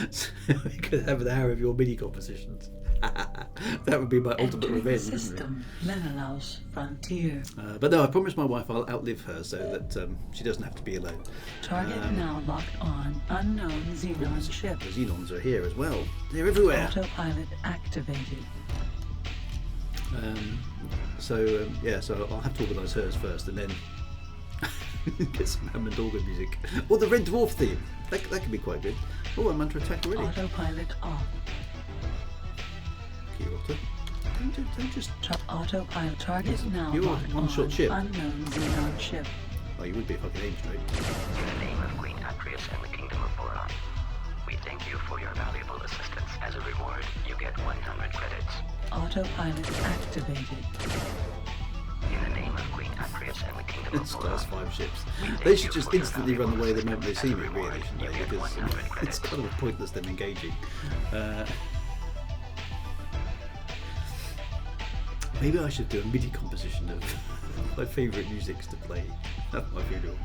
So we could have an hour of your mini compositions. That would be my ultimate revenge, wouldn't it?
System. Menelaus Frontier.
But no, I promised my wife I'll outlive her so that she doesn't have to be alone.
Target now locked on. Unknown Xenon ship.
The Xenons are here as well. They're everywhere.
Autopilot activated.
So I'll have to organise hers first and then get some Hammond organ music. Or the Red Dwarf theme. That could be quite good. Oh, I'm under attack already.
Autopilot off.
Kyoto. Don't just...
Autopilot target now
You're a
locked
one-shot
on.
ship.
Unknown Xenon ship.
Oh, you would be if I could aim straight.
In the name of Queen Atreus and the Kingdom of Boron, we thank you for your valuable assistance. As a reward, you get 100 credits.
Autopilot activated.
In the name of Queen Atreus and the Kingdom of
It's
Boron,
class 5 ships.
we thank
They should
you
just
for your
instantly run
valuable
away the moment they
assistance.
see me,
As a reward,
really, shouldn't
you
they?
get
Because
100
it's
credits.
kind of pointless them engaging. Maybe I should do a MIDI composition of my favourite musics to play at my funeral.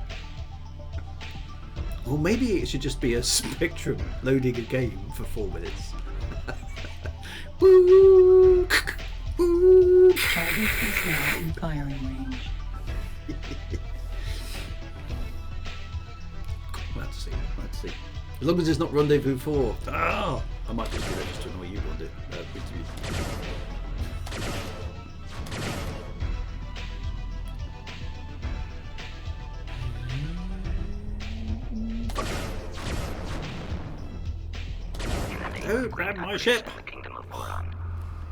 Or maybe it should just be a Spectrum loading a game for 4 minutes. Woo! Woo!
Target is now in firing range.
Glad to see. Glad to see. As long as it's not Rendezvous 4. Ah! I might just do that just to annoy you, Wanda. Don't grab my ship!
The Kingdom of Boron.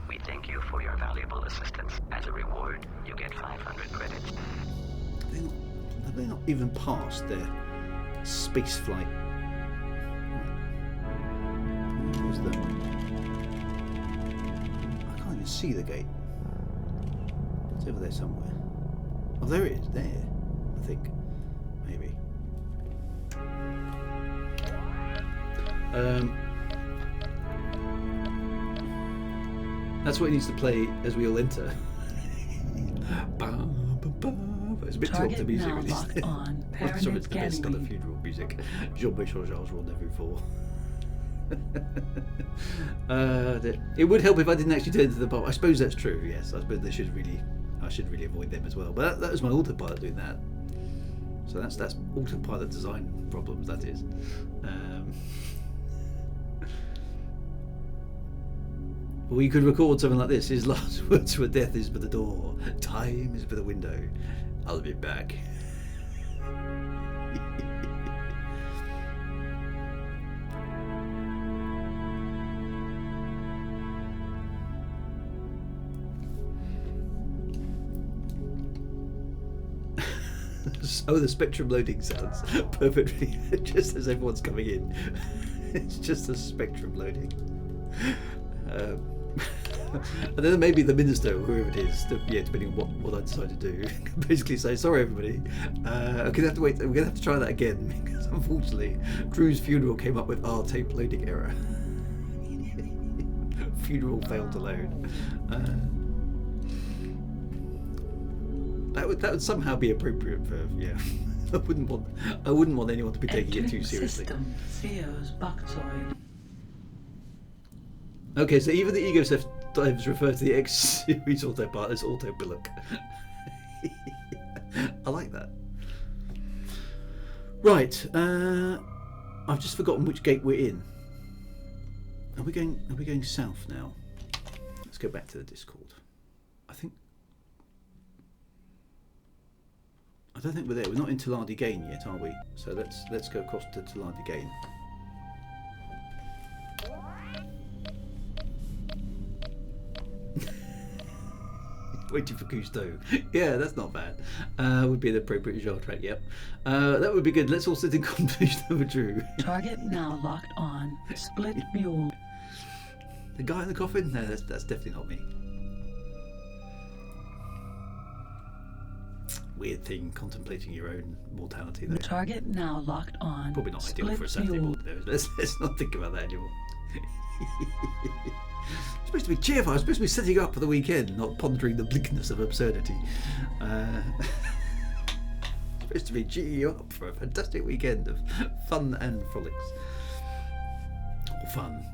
We thank you for your valuable assistance. As a reward, you get 500 credits.
Have they not even passed their space flight? Where's the... I can't even see the gate. It's over there somewhere. Oh, there it is. There, I think. Maybe. That's what it needs to play as we all enter. It's a bit too optimistic.
Now
Really.
locked on.
Sorry, it's the best kind of
Scanning.
funeral music. Jean-Michel Jarre's Rendezvous 4. It would help if I didn't actually turn to the bottom. I suppose that's true. Yes, I suppose I should really avoid them as well. But that was my autopilot doing that. So that's autopilot design problems. That is. Or you could record something like this. His last words were, "Death is but the door, time is but the window. I'll be back." Oh, the Spectrum loading sounds perfectly just as everyone's coming in. It's just a Spectrum loading. And then maybe the minister, or whoever it is, depending on what I decide to do, can basically say, "Sorry, everybody, I'm gonna have to wait. We're gonna have to try that again because unfortunately, Drew's funeral came up with our tape loading error. Funeral failed to load." That would somehow be appropriate for I wouldn't want anyone to be taking it too seriously.
System. Theo's Bactoid.
Okay, so even the ego self dives refer to the X series autopilot as Auto Billock. I like that. Right, I've just forgotten which gate we're in. Are we going south now? Let's go back to the Discord. I don't think we're there. We're not in Taladi Gain yet, are we? So let's go across to Taladi Gain. Waiting for Cousteau. Yeah, that's not bad. Would be an appropriate genre track, yep. That would be good. Let's all sit in conversation over Drew.
Target now locked on. Split mule.
The guy in the coffin? No, that's definitely not me. Weird thing, contemplating your own mortality there.
Target now locked on.
Probably not ideal for a Saturday morning though. Let's not think about that anymore. It's supposed to be cheerful. I'm supposed to be setting up for the weekend, not pondering the bleakness of absurdity. It's supposed to be geeing you up for a fantastic weekend of fun and frolics. Or fun.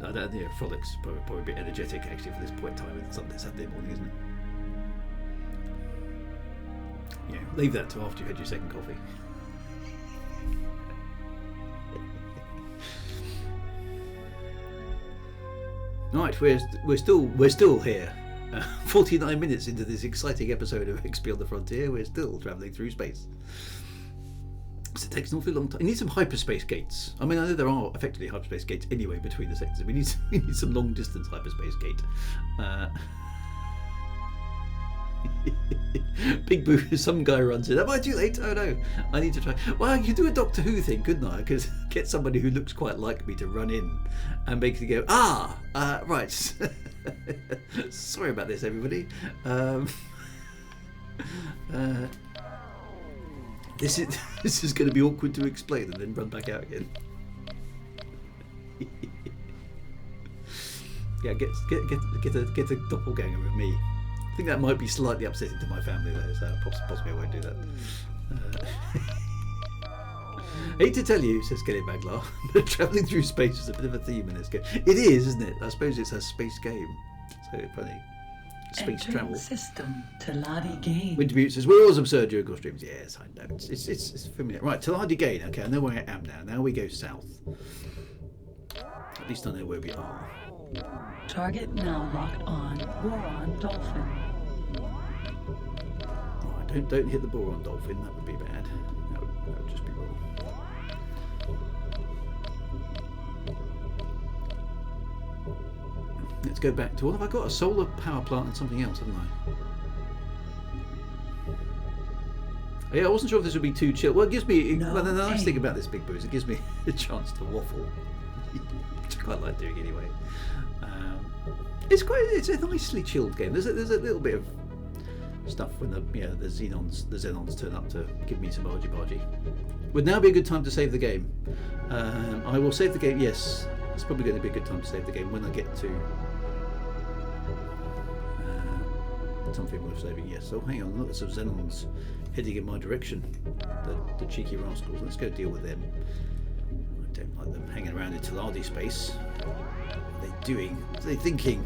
Frolics probably a bit energetic actually for this point in time. It's Saturday morning, isn't it? Yeah, leave that to after you had your second coffee. Right, we're still here. 49 minutes into this exciting episode of XP on the Frontier, we're still travelling through space. So it takes an awfully long time. You need some hyperspace gates. I mean, I know there are effectively hyperspace gates anyway between the sectors. We need some long distance hyperspace gate. Big Boo, some guy runs in. Am I too late? Oh no, I need to try. Well, I could do a Doctor Who thing, couldn't I? I could get somebody who looks quite like me to run in and basically go, right. Sorry about this, everybody. This is going to be awkward to explain and then run back out again. Yeah, get a doppelganger with me. I think that might be slightly upsetting to my family though, so possibly I won't do that. Hate to tell you, says Kelly Maglar, but travelling through space is a bit of a theme in this game. It is, isn't it? I suppose it's a space game. So funny. Space travel.
System. Taladi Gain.
Winter Butte says, we're always absurd during our streams. Yes, I know. It's familiar. Right, Taladi Gain. Okay, I know where I am now. Now we go south. At least I know where we are.
Target now locked on. Boron Dolphin.
Right, don't hit the Boron Dolphin. That would be bad. That would just be wrong. Let's go back to, what have I got? A solar power plant and something else, haven't I? Oh, yeah, I wasn't sure if this would be too chill. Well, it gives me... well, the nice thing about this Big Boo is it gives me a chance to waffle. Which I quite like doing anyway. It's a nicely chilled game. There's a little bit of stuff when the Xenons turn up to give me some bargy. Would now be a good time to save the game. I will save the game, yes. It's probably going to be a good time to save the game when I get to something worth saving, yes. Oh, hang on, look, there's some Xenons heading in my direction. The cheeky rascals. Let's go deal with them. I don't like them hanging around in Taladi space. What are they doing? What are they thinking?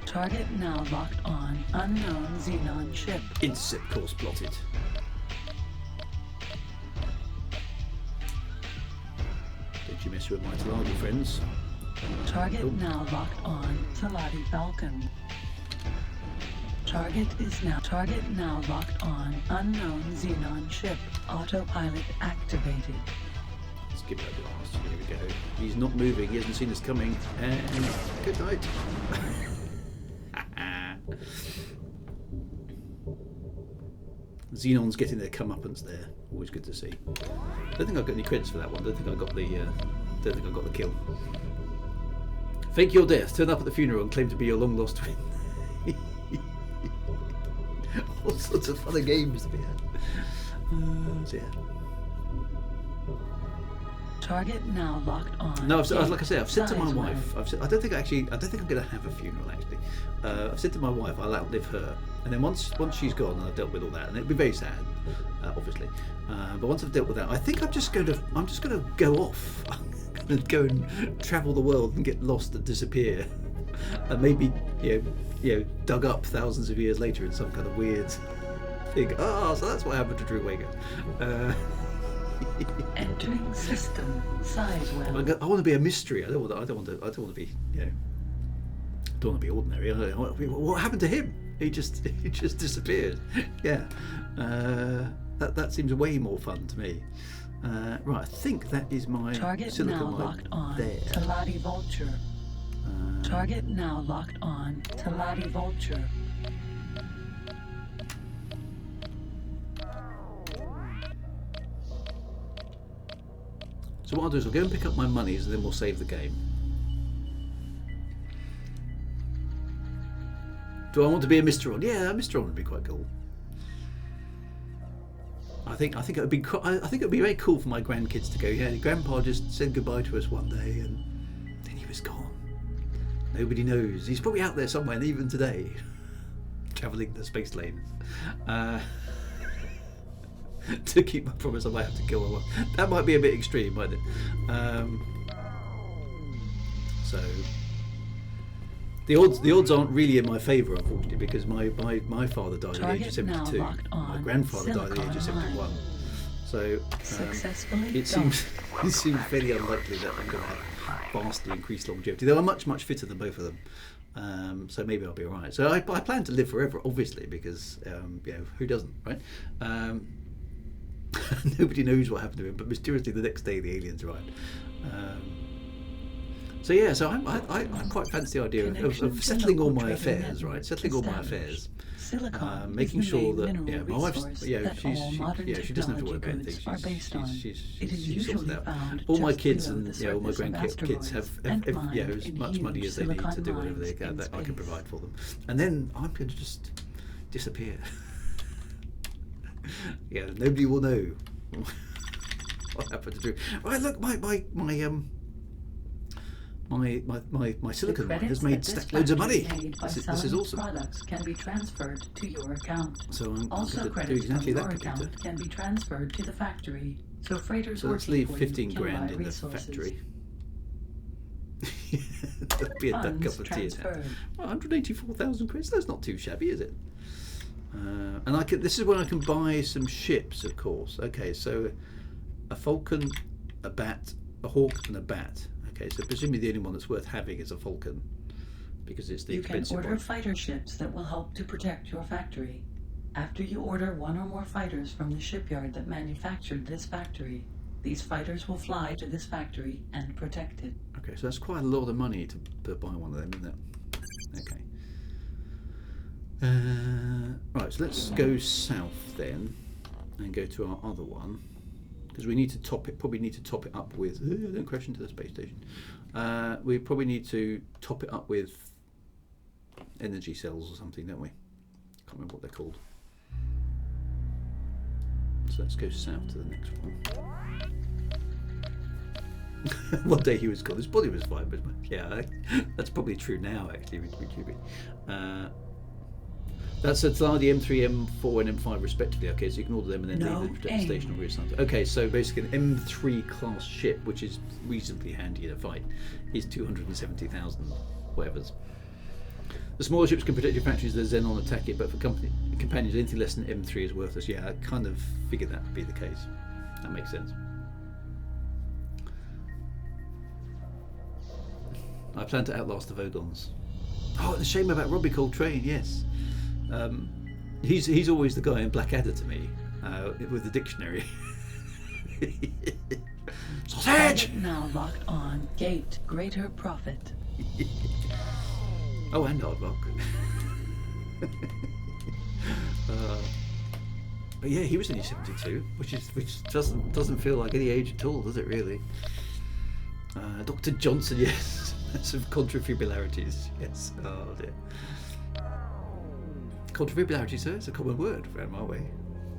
Target now locked on. Unknown Xenon ship.
Intercept course plotted. Don't you mess with my Taladi friends.
Target now locked on. Taladi Falcon. Target now locked on. Unknown Xenon ship. Autopilot activated.
Let's give that a blast. Here we go. He's not moving. He hasn't seen us coming. And good night. Xenon's getting their comeuppance there. Always good to see. Don't think I got any credits for that one. Don't think I got the kill. Fake your death. Turn up at the funeral and claim to be your long lost twin. All sorts of fun games to be had. So yeah.
Target now locked on.
No, like I say, I've said to my wife. I don't think I'm going to have a funeral. Actually, I've said to my wife I'll outlive her, and then once she's gone and I've dealt with all that, and it'll be very sad, obviously. But once I've dealt with that, I think I'm just going to go off. I'm going to go and travel the world and get lost and disappear, and maybe dug up thousands of years later in some kind of weird thing. So that's what happened to Drew Wager.
Entering system. Sizewell.
I want to be a mystery. I don't want to be. Don't want to be ordinary. What happened to him? He just disappeared. Yeah. That seems way more fun to me. Right. I think that is my
target
silicon
now
light
locked on.
There.
Taladi Vulture. Target now locked on. Taladi Vulture.
So what I'll do is I'll go and pick up my monies and then we'll save the game. Do I want to be a Mr. On? Yeah, a Mr. On would be quite cool. I think it would be very cool for my grandkids to go. Yeah, Grandpa just said goodbye to us one day and then he was gone. Nobody knows. He's probably out there somewhere, even today, travelling the space lanes. To keep my promise, I might have to kill one. That might be a bit extreme, mightn't it? So the odds aren't really in my favour, unfortunately, because my father died at the age of 72. My grandfather died at the age of 71. So it seems fairly unlikely that I'm going to have vastly increased longevity. Though I'm much fitter than both of them. So maybe I'll be alright. So I plan to live forever, obviously, because who doesn't, right? Nobody knows what happened to him, but mysteriously the next day the aliens arrived. So I quite fancy the idea of settling all my affairs, right? Settling all my affairs, making sure that my wife's she doesn't have to worry about anything. She's sorted out. All my kids and all my grandkids have as much money as they need to do whatever they can that I can provide for them, and then I'm going to just disappear. Yeah, nobody will know what happened to Drew. Right, look, my My silicon mine has
Credits
made
that this
stack loads of money.
factory made by
This is
selling
awesome.
Products can be transferred to your account.
So I'm
Also,
going to do
credits
exactly
from
that,
your
computer.
account can be transferred to the factory. So freighters
So let's
working
leave
for you
15
can
grand
buy
in the
resources.
factory. That'd be a
Funds
cup of tea.
transferred.
Well, 184,000 quid. That's not too shabby, is it? And I can. This is when I can buy some ships, of course. Okay, so a falcon, a bat, a hawk, and a bat. Okay, so presumably the only one that's worth having is a falcon, because it's the
You can
expensive
order
one.
fighter ships that will help to protect your factory. After you order one or more fighters from the shipyard that manufactured this factory, these fighters will fly to this factory and protect it.
Okay, so that's quite a lot of money to buy one of them, isn't it? Okay. Right, so let's go south then and go to our other one, because we need to top it. Probably need to top it up with. Don't crash into the space station. We probably need to top it up with energy cells or something, don't we? Can't remember what they're called. So let's go south to the next one. One day he was cool. His body was fine, but yeah, that's probably true now. Actually, with QB. That's the M3, M4, and M5 respectively. Okay, so you can order them and then leave them to the station or reassign. Okay, so basically an M3 class ship, which is reasonably handy in a fight, is 270,000 whatever's. The smaller ships can protect your factories. The Xenon attack it, but for companions, anything less than M3 is worthless. Yeah, I kind of figured that would be the case. That makes sense. I plan to outlast the Vogons. Oh, the shame about Robbie Coltrane, yes. He's always the guy in Blackadder to me, with the dictionary. Sausage!
Now locked on. Gate. Greater profit.
Oh, and Aardvark. But yeah, he was only 72, which doesn't feel like any age at all, does it really? Dr. Johnson, yes. Some contrafibularities, yes. Oh dear. Contrafibularity, sir, it's a common word around my way.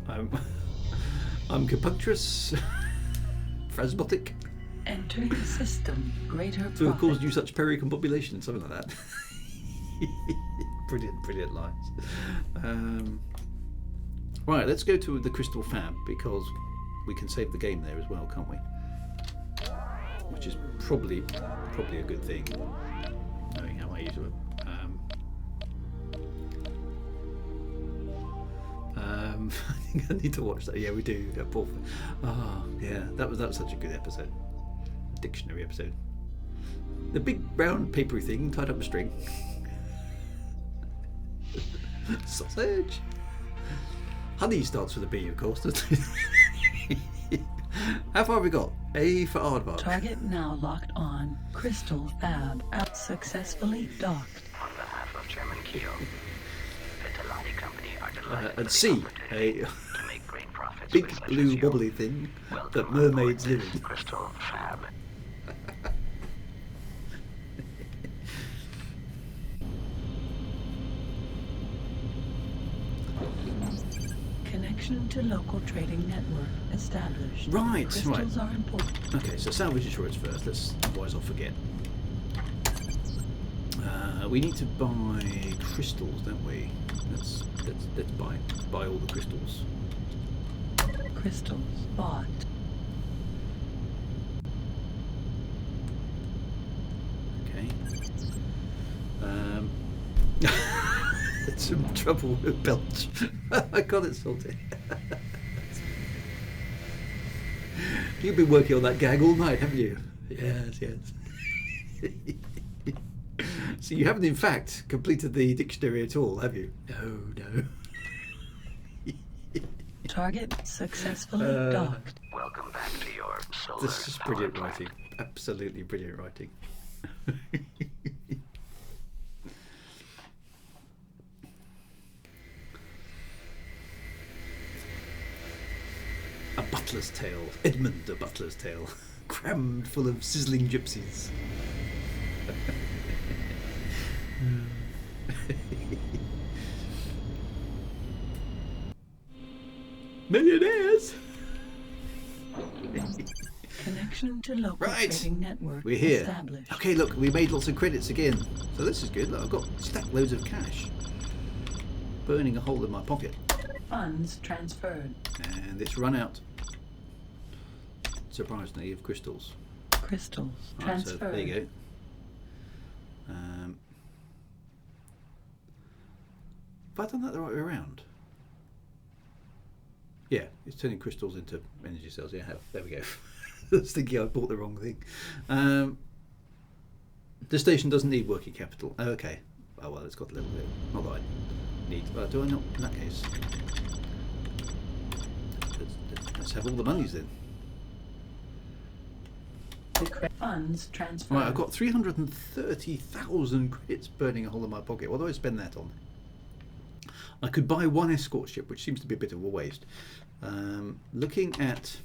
I'm compunctious, phrasmatic.
Entering the system. Greater profit.
To have caused you such pericombobulation, something like that. Brilliant lines. Right, let's go to the Crystal Fab, because we can save the game there as well, can't we? Which is probably a good thing, knowing how I use it. I think I need to watch that. Yeah, we do. Yeah, that was such a good episode. Dictionary episode. The big brown papery thing tied up a string. Sausage. Honey starts with a B, of course, doesn't it? How far have we got? A for Aardvark.
Target now locked on. Crystal Fab out successfully docked.
On behalf of Chairman Keogh, the Delani Company are delighted
And
with
C,
the opportunity
a
to make great profits
big
for such
blue
as you.
wobbly thing
Welcome
that
on board
mermaids
this
live in.
Crystal Fab.
Connection to local trading network established.
Right,
Crystals
right.
are important.
Okay, so salvage insurance first. Otherwise I'll forget. We need to buy crystals, don't we? Let's buy all the crystals.
Crystals bought.
Okay. Some trouble with belch. I got it sorted. You've been working on that gag all night, haven't you? Yes. So you haven't, in fact, completed the dictionary at all, have you? No.
Target successfully docked.
Welcome back to your solar
This is brilliant
power plant.
writing. Absolutely brilliant writing. A butler's tale. Edmund, a butler's tale. Crammed full of sizzling gypsies.
Connection to local
Right.
trading network
We're here.
established.
Okay, look, we made lots of credits again. So this is good. Look, I've got stacked loads of cash. Burning a hole in my pocket.
Funds transferred.
And it's run out, surprisingly, of crystals.
Crystals
Right, so
transferred.
there you go. Have I done that the right way around? Yeah, it's turning crystals into energy cells. Yeah, I have. There we go. I was thinking I bought the wrong thing. The station doesn't need working capital. Oh, okay. Oh well, it's got a little bit. Not that I need. But do I not? In that case, let's have all the monies then.
Funds transferred.
Right, I've got 330,000 credits burning a hole in my pocket. What do I spend that on? I could buy one escort ship, which seems to be a bit of a waste. Looking at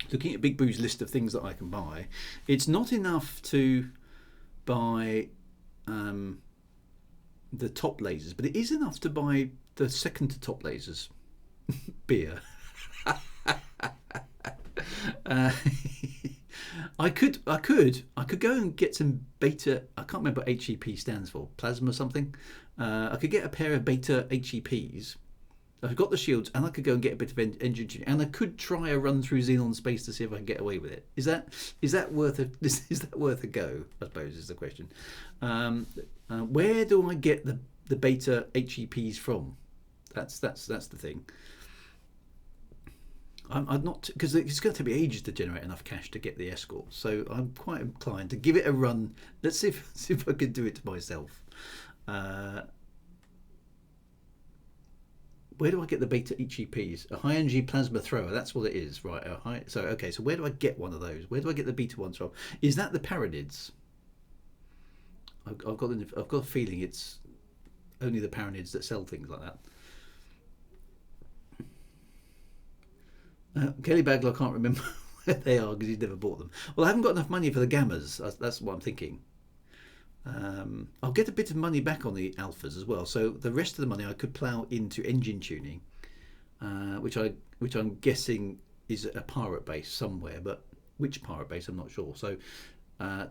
Big Boo's list of things that I can buy, it's not enough to buy the top lasers, but it is enough to buy the second to top lasers. Beer. I could go and get some beta. I can't remember what HEP stands for. Plasma something. I could get a pair of beta HEPs. I've got the shields, and I could go and get a bit of engine tuning, and I could try a run through Xenon space to see if I can get away with it. Is that worth a go? I suppose is the question. Where do I get the beta HEPs from? That's the thing. I'm not, because it's going to take me ages to generate enough cash to get the escort. So I'm quite inclined to give it a run. Let's see if I can do it to myself. Where do I get the beta HEPs? A high energy plasma thrower. That's what it is, right? So where do I get one of those? Where do I get the beta ones from? Is that the Paranids? I've got a feeling it's only the Paranids that sell things like that. Kelly Baglow can't remember where they are because he's never bought them. Well, I haven't got enough money for the gammas. That's what I'm thinking. I'll get a bit of money back on the alphas as well. So the rest of the money I could plough into engine tuning, which I'm guessing is a pirate base somewhere. But which pirate base, I'm not sure. So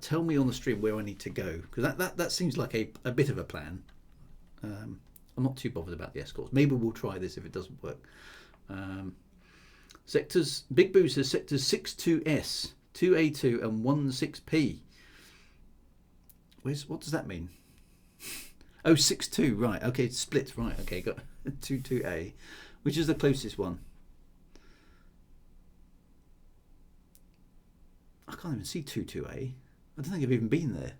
tell me on the stream where I need to go, because that seems like a bit of a plan. I'm not too bothered about the escorts. Maybe we'll try this if it doesn't work. Sectors, Big Boo says sectors 62S, 2A2 and 16P. What does that mean? Oh, 62, right, okay, split, right, okay, got 22A. Which is the closest one? I can't even see 22A. I don't think I've even been there.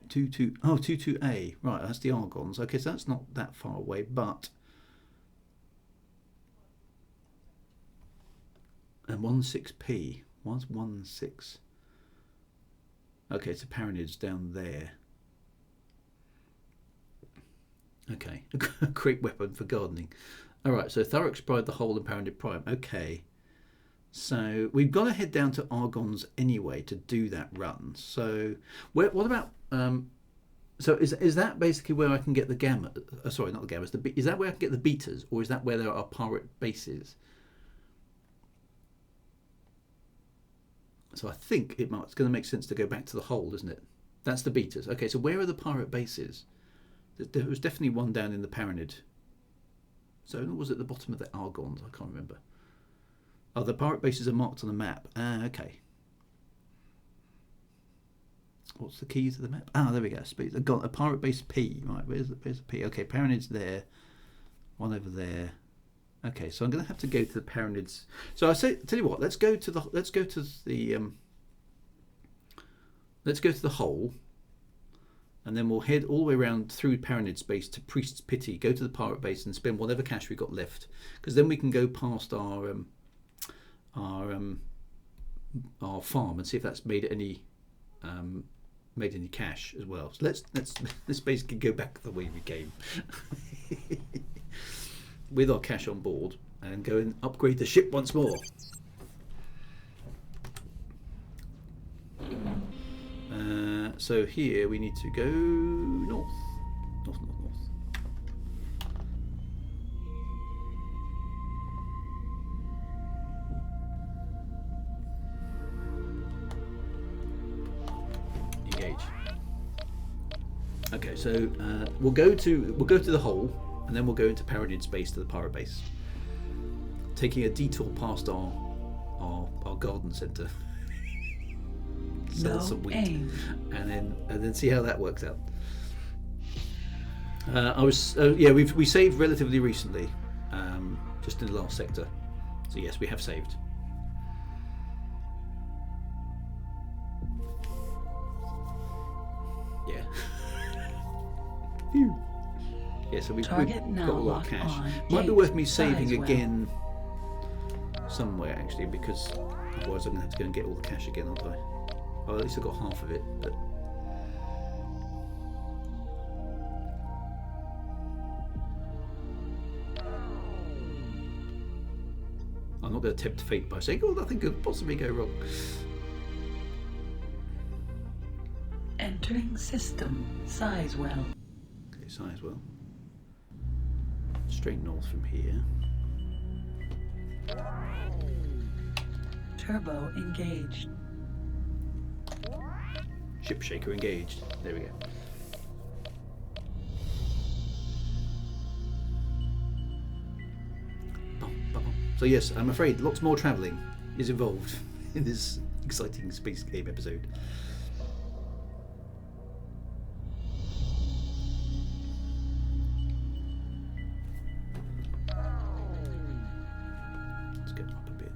22A, right, that's the Argons. Okay, so that's not that far away, but... And 16P. What's 16? Okay, it's a Paranids down there. Okay, a great weapon for gardening. Alright, so Thurrock's Pride, the Hole and Paranid Prime. Okay, so we've got to head down to Argons anyway to do that run. So, what about... so is that basically where I can get the gamma? Sorry, not the gammas. Is that where I can get the betas, or is that where there are pirate bases? So I think it's going to make sense to go back to the hole, isn't it? That's the betas. Okay, so where are the pirate bases? There was definitely one down in the Paranid. So was it the bottom of the Argons? I can't remember. Oh, the pirate bases are marked on the map. Ah, okay. What's the key to the map? Ah, there we go. I've got a pirate base P. Right, where's the P? Okay, Paranid's there. One over there. Okay, so I'm going to have to go to the Paranids. So I say, tell you what, let's go to the hole, and then we'll head all the way around through Paranid space to Priest's Pity, go to the pirate base, and spend whatever cash we got left, because then we can go past our farm and see if that's made any cash as well. So let's basically go back the way we came. With our cash on board, and go and upgrade the ship once more. So here we need to go north. Okay, so we'll go to the hole, and then we'll go into Parodian space to the pirate base, taking a detour past our garden centre. Sell some wheat, and then see how that works out. We saved relatively recently, just in the last sector. So yes, we have saved. Yeah. Phew. Yeah, so we've got a lot of cash. Might be worth me saving again somewhere actually, because otherwise I'm going to have to go and get all the cash again, aren't I? Well, at least I got half of it, but I'm not going to tempt fate by saying, "Oh, nothing could possibly go wrong."
Entering system. Sizewell.
Okay, Sizewell. Straight north from here.
Turbo engaged.
Ship shaker engaged. There we go. So yes, I'm afraid lots more travelling is involved in this exciting space game episode. Let's get up a bit.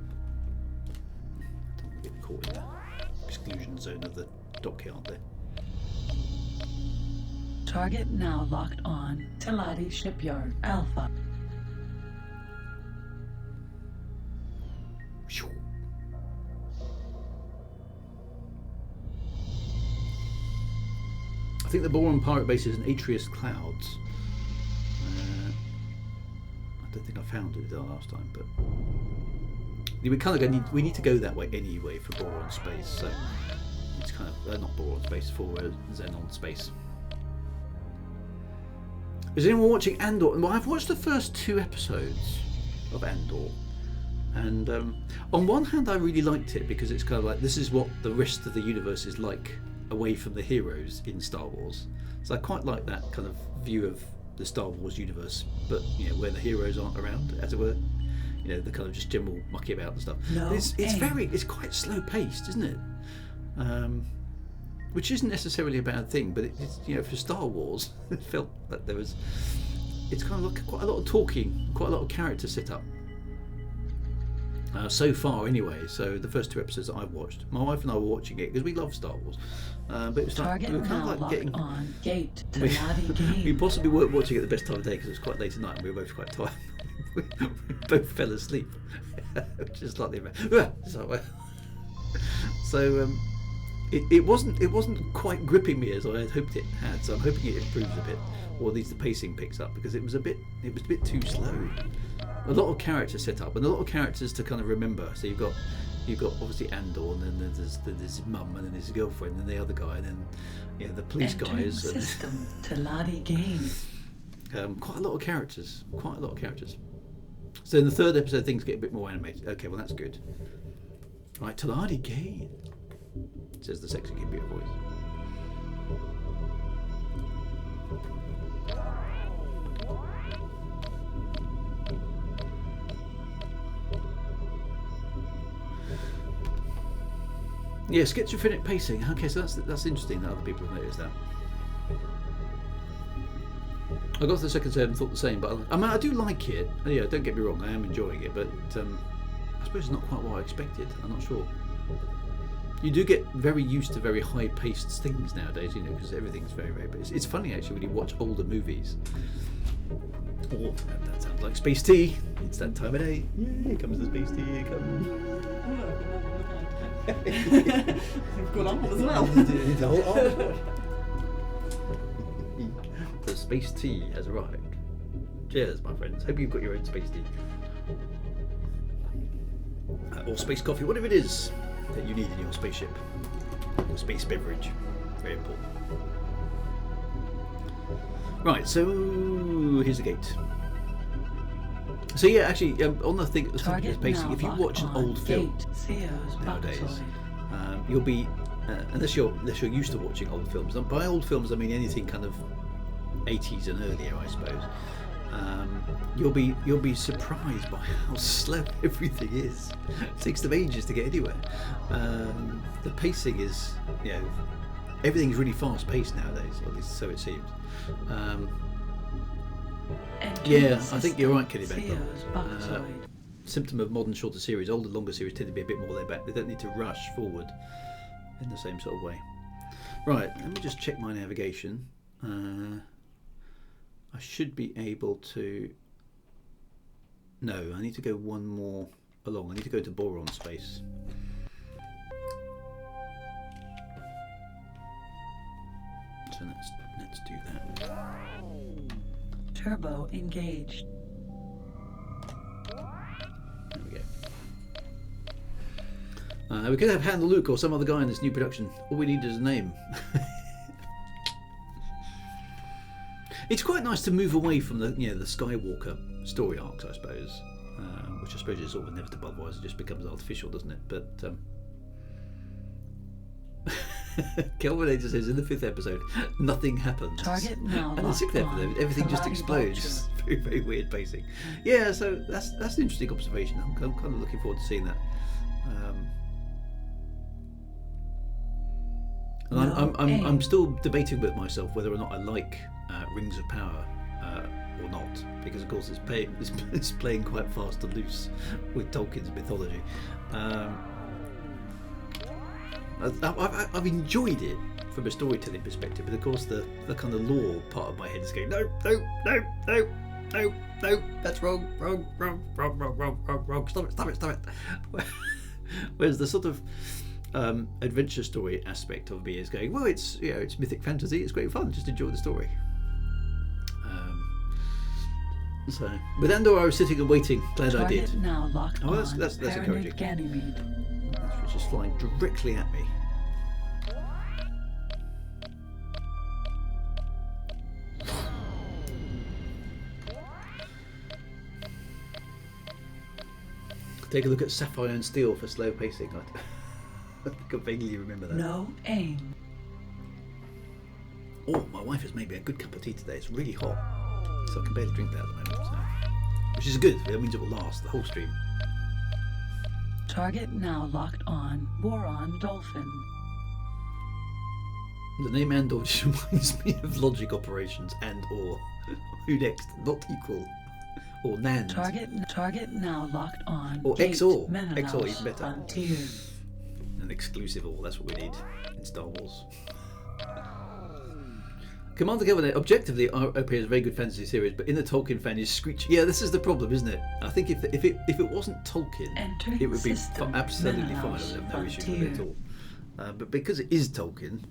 Don't want to get caught in the exclusion zone of the dockyard there.
Target now locked on. Teladi Shipyard Alpha.
I think the Boron pirate base is in Atreus Clouds. I don't think I found it last time, but we need to go that way anyway for Boron space. So it's kind of not Boron space, for Xenon space. Is anyone watching Andor? Well, I've watched the first 2 episodes of Andor, and on one hand I really liked it because it's kind of like, this is what the rest of the universe is like away from the heroes in Star Wars. So I quite like that kind of view of the Star Wars universe, but where the heroes aren't around, as it were. The kind of just general mucky about and stuff. It's quite slow paced, isn't it? Which isn't necessarily a bad thing, but it's for Star Wars it felt that it's kind of like quite a lot of talking, quite a lot of character set up. So far anyway, so the first 2 episodes that I've watched, my wife and I were watching it because we love Star Wars, but it was like, we were kind of like getting
on gate to game.
We possibly weren't watching it at the best time of day because it was quite late at night and we were both quite tired. we both fell asleep, just like the so it wasn't quite gripping me as I had hoped it had, so I'm hoping it improves a bit, or at least the pacing picks up, because it was a bit too slow. A lot of characters set up and a lot of characters to kind of remember. So you've got obviously Andor, and then there's his mum, and then his girlfriend, and the other guy, and then the police guys.
System Teladi game.
Quite a lot of characters. So in the 3rd episode, things get a bit more animated. Okay, well that's good. Right, Teladi game, says the sexy computer voice. Yeah, schizophrenic pacing. Okay, so that's interesting that other people have noticed that. I got to the second episode and thought the same, but I do like it. Yeah, don't get me wrong, I am enjoying it, but I suppose it's not quite what I expected. I'm not sure. You do get very used to very high-paced things nowadays, because everything's very, very. But it's funny actually when you watch older movies. Oh, that sounds like space tea. It's that time of day. Yeah, here comes the space tea. Here comes.
We've got on as well.
The space tea has arrived. Cheers, my friends. Hope you've got your own space tea. Or space coffee, whatever it is that you need in your spaceship. Or space beverage. Very important. Right, so here's the gate. So yeah, actually, on the thing, pacing, if you watch an old film nowadays, you'll be unless you're used to watching old films. And by old films, I mean anything kind of 80s and earlier, I suppose. You'll be surprised by how slow everything is. It takes them ages to get anywhere. The pacing is, everything's really fast paced nowadays, or at least so it seems. I think you're right, Kenny Beck. Symptom of modern shorter series. Older, longer series tend to be a bit more laid back. They don't need to rush forward in the same sort of way. Right, let me just check my navigation. I should be able to... No, I need to go one more along. I need to go to boron space. So let's do that.
Turbo engaged.
There we go. We could have Handle Luke or some other guy in this new production. All we need is a name. It's quite nice to move away from the the Skywalker story arcs, I suppose, which I suppose is sort of inevitable. Otherwise, it just becomes artificial, doesn't it? But Kelvinator says in the 5th episode, nothing happens.
Target now.
And the 6th episode, everything just explodes. Very, very weird pacing. Yeah, so that's an interesting observation. I'm kind of looking forward to seeing that. And I'm still debating with myself whether or not I like Rings of Power or not, because of course it's playing quite fast and loose with Tolkien's mythology. I've enjoyed it from a storytelling perspective, but of course the kind of lore part of my head is going no, that's wrong, stop it. Whereas the sort of adventure story aspect of me is going, well, it's it's mythic fantasy, it's great fun, just enjoy the story. So with Andor, I was sitting and waiting. Glad I did.
Now locked
oh, that's encouraging. Which is flying directly at me. Take a look at Sapphire and Steel for slow pacing. I can vaguely remember that.
No aim.
Oh, my wife has made me a good cup of tea today. It's really hot, so I can barely drink that at the moment. So. Which is good. That means it will last the whole stream.
Target now locked on. Boron Dolphin.
The name Andor just reminds me of logic operations and or. Who next? Not equal. Or NAND.
Target now locked on.
Or XOR. XOR even better.
Frontier.
An exclusive OR, that's what we need in Star Wars. Commander Kelvin, objectively, OP is a very good fantasy series, but in the Tolkien fan is screeching. Yeah, this is the problem, isn't it? I think if it wasn't Tolkien, it would be absolutely fine. I would have no issues with it at all. But because it is Tolkien,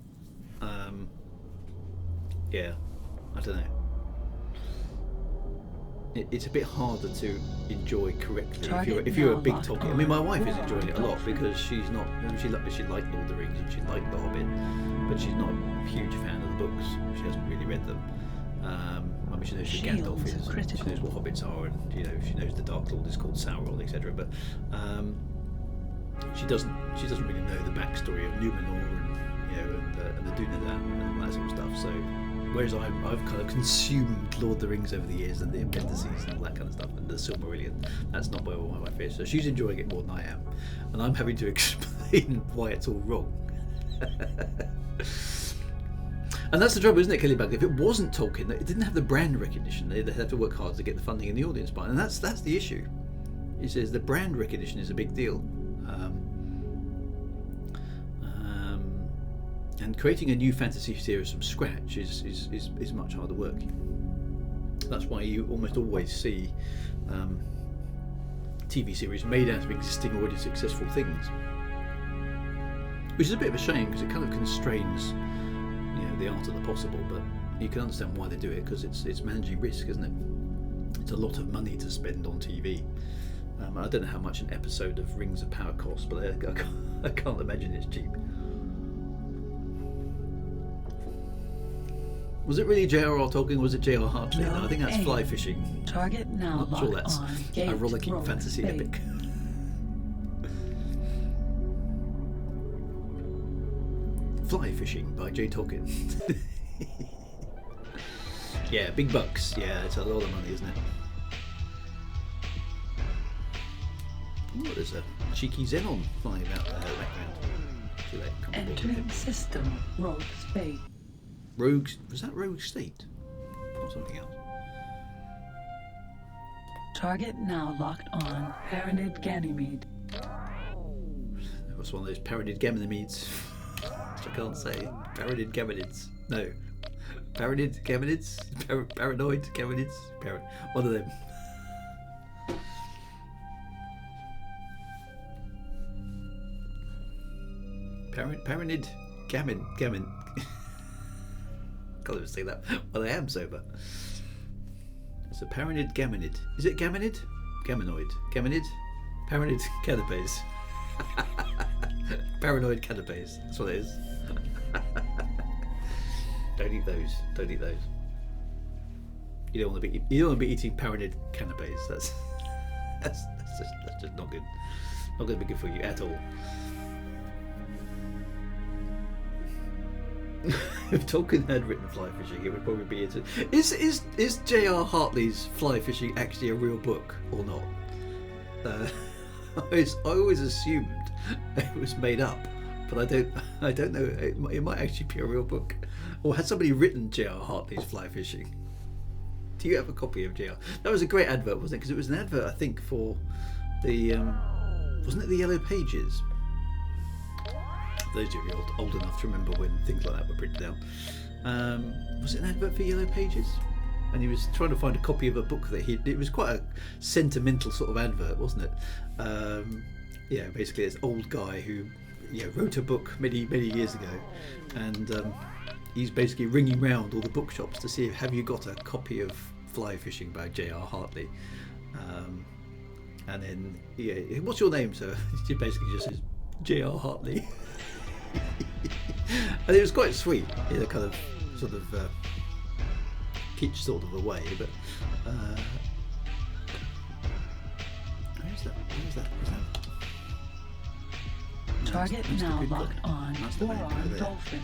yeah, I don't know. It's a bit harder to enjoy correctly if you're a big Tolkien. I mean, my wife is enjoying it a lot because she's not. She liked Lord of the Rings and she liked The Hobbit, but she's not a huge fan of the books. She hasn't really read them. I mean, she knows who Gandalf is. She knows what hobbits are, and she knows the Dark Lord is called Sauron, etc. But she doesn't really know the backstory of Numenor and the Dunedain and all that sort of stuff. So. Whereas I've kind of consumed Lord of the Rings over the years and the appendices and all that kind of stuff and the Silmarillion. That's not where my wife is. So she's enjoying it more than I am. And I'm having to explain why it's all wrong. And that's the trouble, isn't it, Kelly Bug? If it wasn't Tolkien, it didn't have the brand recognition. They'd have to work hard to get the funding and the audience buy. And that's the issue. He says the brand recognition is a big deal. And creating a new fantasy series from scratch is much harder work. That's why you almost always see TV series made out of existing already successful things, which is a bit of a shame because it kind of constrains the art of the possible. But you can understand why they do it, because it's managing risk, isn't it? It's a lot of money to spend on TV. I don't know how much an episode of Rings of Power costs, but I can't imagine it's cheap. Was it really J.R.R. Tolkien or was it J.R. Hartley? No, I think that's fly fishing.
Target now.
I'm not sure that's a rollicking fantasy epic. Fly Fishing by Jay Tolkien. Yeah, big bucks. Yeah, it's a lot of money, isn't it? Oh, there's a cheeky Xenon flying about there in the background. See that comfortable with him.
Entering system. Rogue state.
Rogue, was that Rogue State? Or something else?
Target now locked on. Paranid Ganymede.
That was one of those paranid gaminids. Which I can't say. Paranid gaminids. No. Paranid gaminids? Paranoid gaminids? One of them. Paranid gamin. Can't even say that. Well, I am sober. It's a paranid gaminid. Is it gaminid? Gaminoid. Gaminid? Paranid canapes. Paranoid canapes. That's what it is. Don't eat those. Don't eat those. You don't want to be eating paranid canapes. That's just not good. Not going to be good for you at all. If Tolkien had written fly fishing, it would probably be into. Is J.R. Hartley's Fly Fishing actually a real book or not? I always assumed it was made up, but I don't know. It might actually be a real book. Or has somebody written J.R. Hartley's Fly Fishing? Do you have a copy of J.R.? That was a great advert, wasn't it? Because it was an advert, I think, for the wasn't it the Yellow Pages? Those of you old enough to remember when things like that were printed out. Was it an advert for Yellow Pages? And he was trying to find a copy of a book that it was quite a sentimental sort of advert, wasn't it? Yeah, basically this old guy who wrote a book many years ago, and he's basically ringing round all the bookshops to see if have you got a copy of Fly Fishing by J.R. Hartley. And then, what's your name, sir? He basically just says J.R. Hartley. And it was quite sweet in a kind of sort of kitsch sort of a way, but where's that?
Target now locked on. Boron Dolphin.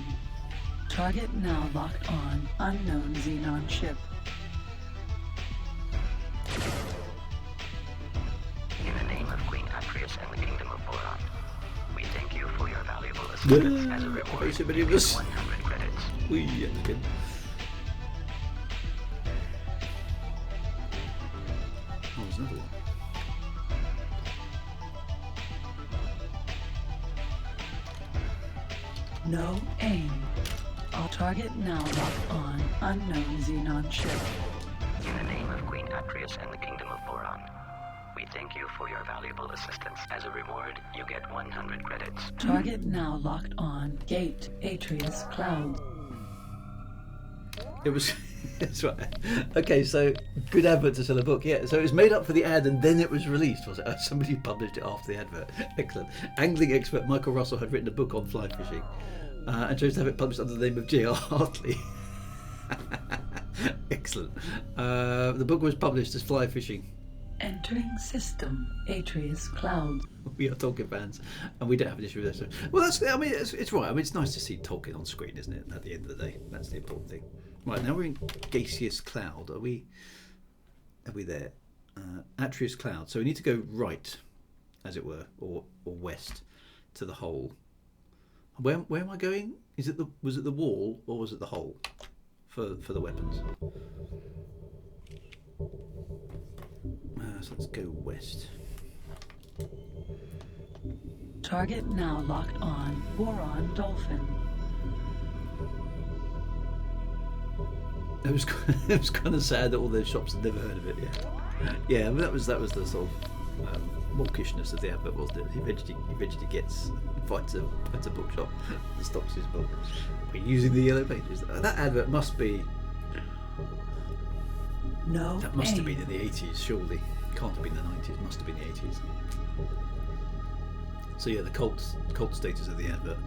Target now locked on. Unknown Xenon ship.
In the name of Queen Atreus and the Kingdom of Boron, we thank you for your valuable assistance. As a reward, you get 100 credits.
That's good. Oh, there's another one.
No aim. All target now locked on. Unknown Xenon ship.
In the name of Queen Atreus and the Kingdom of Boron, we thank you for your valuable assistance. As a reward, you get 100 credits.
Target now locked on. Gate Atreus Cloud.
It was. That's right. Okay, so good advert to sell a book. Yeah, so it was made up for the ad and then it was released, was it? Somebody published it after the advert. Excellent. Angling expert Michael Russell had written a book on fly fishing and chose to have it published under the name of J.R. Hartley. Excellent. The book was published as Fly Fishing.
Entering system. Atreus Cloud.
We are Tolkien fans, and we don't have an issue with this. Well, it's right. I mean, it's nice to see Tolkien on screen, isn't it? At the end of the day, that's the important thing. Right, now we're in Gaseous Cloud. Are we there? Atreus Cloud. So we need to go right, as it were, or west to the hole. Where am I going? Was it the wall or was it the hole for the weapons? So let's go west.
Target now locked on. Boron Dolphin.
It was kind of sad that all those shops had never heard of it. Yeah. But that was the sort of mawkishness of the advert, wasn't it? He eventually finds a bookshop that stocks his book. We're using the Yellow Pages. That advert must be.
No.
That must have been in the 80s, surely. Can't have been the 90s. Must have been the 80s. So yeah, the cult status of the advert.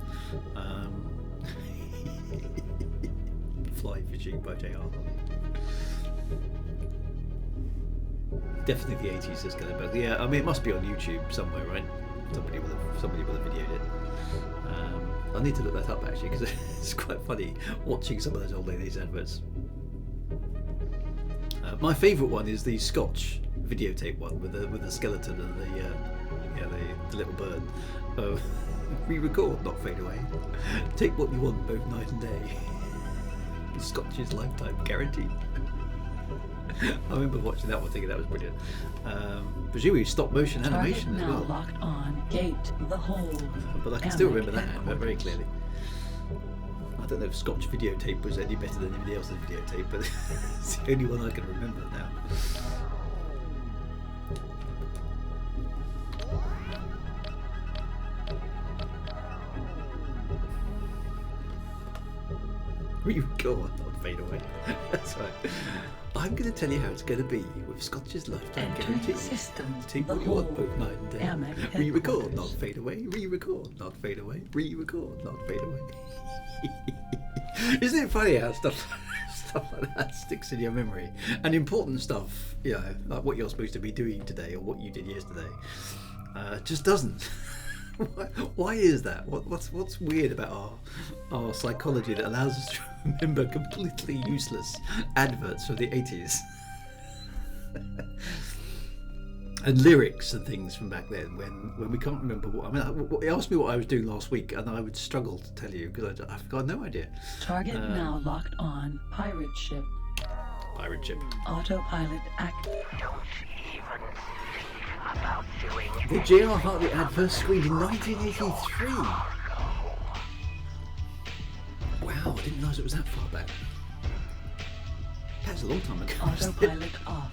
Fly Fishing by J.R. Definitely the 80s is going to be. Yeah, I mean it must be on YouTube somewhere, right? Somebody will have videoed it. I need to look that up actually because it's quite funny watching some of those old ladies adverts. My favourite one is the Scotch videotape one with the skeleton and the little bird. Re-record, not fade away. Take what you want both night and day. Scotch's lifetime guarantee. I remember watching that one thinking that was brilliant. Presumably stop motion animation
Target
as
now
well.
locked on. Gate the hole.
But I can still
Amec
remember that
headquarters.
very clearly. I don't know if Scotch videotape was any better than anybody else's videotape, but it's the only one I can remember now. Go on, not fade away. That's right. I'm going to tell you how it's going to be with Scotch's lifetime
Entering
guarantee.
system.
Take
The
what you want
hole.
both night and day.
Amec
Re-record,
headquarters.
not fade away. Re-record, not fade away. Re-record, not fade away. Isn't it funny how stuff like that sticks in your memory? And important stuff, you know, like what you're supposed to be doing today or what you did yesterday, just doesn't. Why is that? What's weird about our psychology that allows us to remember completely useless adverts from the 80s? And lyrics and things from back then when we can't remember what... I mean, he asked me what I was doing last week and I would struggle to tell you because I've got no idea.
Target now locked on. Pirate ship.
Pirate ship.
Autopilot active.
Don't even think about doing
The J.R. Hartley ad first screened in 1983. Wow, I didn't realise it was that far back. That's a long time ago.
Autopilot off.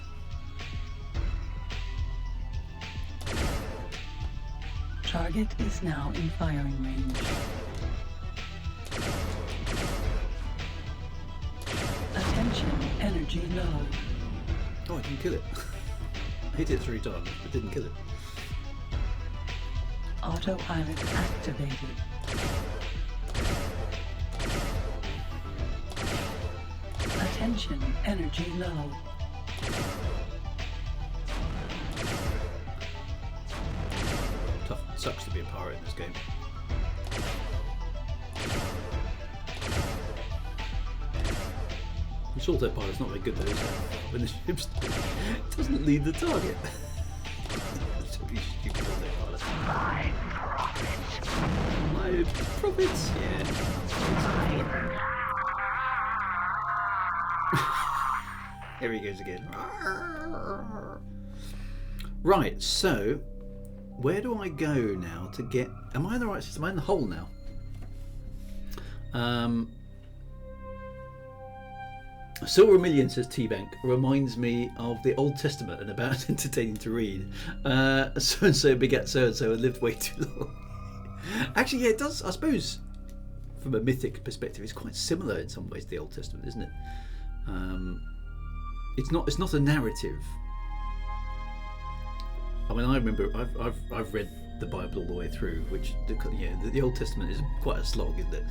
Target is now in firing range. Attention, energy low.
Oh, I didn't kill it. I hit it 3 times, but didn't kill it.
Autopilot activated. Attention, energy low.
Tough, sucks to be a pirate in this game. The short pilot's not very good though, is it? When the ship doesn't lead the target. It's a really stupid short pilot. My profits, yeah. Here he goes again. Right, so where do I go now to get... Am I in the right system? Am I in the hole now? Silver Million, says T-Bank, reminds me of the Old Testament and about entertaining to read. So-and-so begat so-and-so and lived way too long. Actually, yeah, it does. I suppose from a mythic perspective, it's quite similar in some ways to the Old Testament, isn't it? It's not a narrative. I mean, I remember I've read the Bible all the way through, which the Old Testament is quite a slog, isn't it?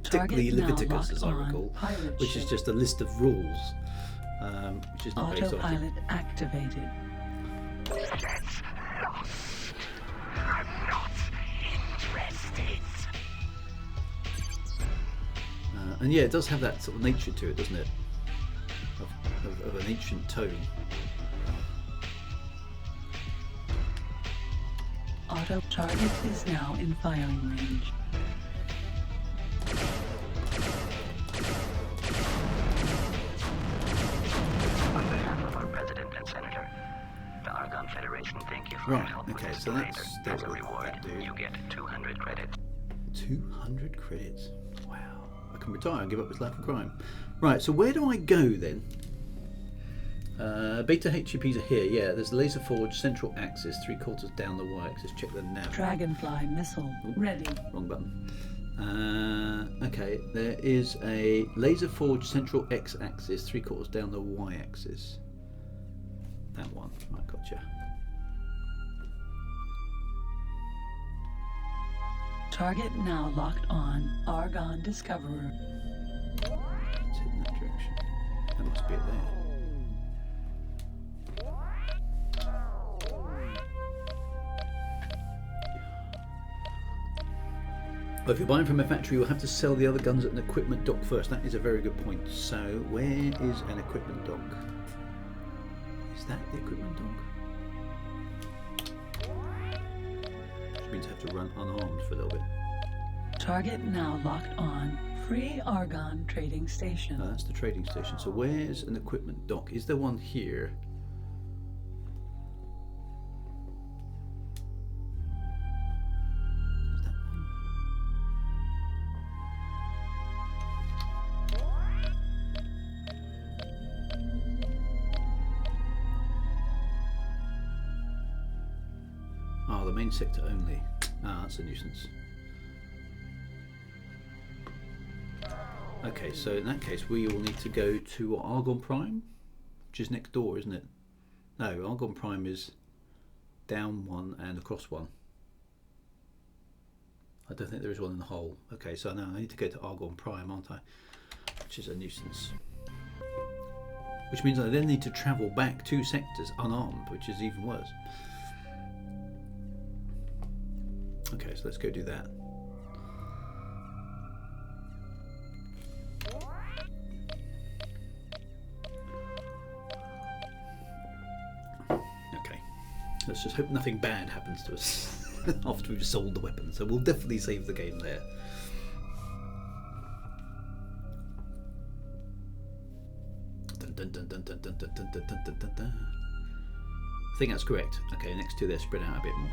Particularly Leviticus, as I recall, which is just a list of rules, which is not very exciting.
Autopilot activated.
That's lost. I'm not interested.
And yeah, it does have that sort of nature to it, doesn't it? Of an ancient tone.
Auto target is now in firing range.
On behalf of our president and senator, the Argonne Federation, thank you for your
Right,
help
okay,
with this
so let's
generator.
deal
As a
with
reward,
that dude.
you get 200 credits.
200 credits. Wow. I can retire and give up this life of crime. Right, so where do I go then? Beta HEPs are here. Yeah, there's the laser forge central axis, 3/4 down the y-axis. Check the nav.
Dragonfly missile ready.
Wrong button. Okay, there is a laser forge central x-axis, 3/4 down the y-axis. That one. Right, gotcha.
Target now locked on. Argonne Discoverer.
Let's head in that direction. That must be it there. But if you're buying from a factory, you'll have to sell the other guns at an equipment dock first. That is a very good point. So, where is an equipment dock? Is that the equipment dock? Which means I have to run unarmed for a little bit.
Target now locked on. Free Argon Trading Station.
That's the trading station. So where's an equipment dock? Is there one here? Is that one? Oh, the main sector only. Ah, that's a nuisance. Okay, so in that case we will need to go to Argon Prime, which is next door, isn't it? No, Argon Prime is down one and across one. I don't think there is one in the hole. Okay, so now I need to go to Argon Prime, aren't I? Which is a nuisance. Which means I then need to travel back 2 sectors unarmed, which is even worse. Okay, so let's go do that. Let's just hope nothing bad happens to us after we've sold the weapon. So we'll definitely save the game there. Dun, dun, dun, dun, dun, dun, dun, dun, dun, dun, dun, dun. I think that's correct. Okay, next two they're spread out a bit more.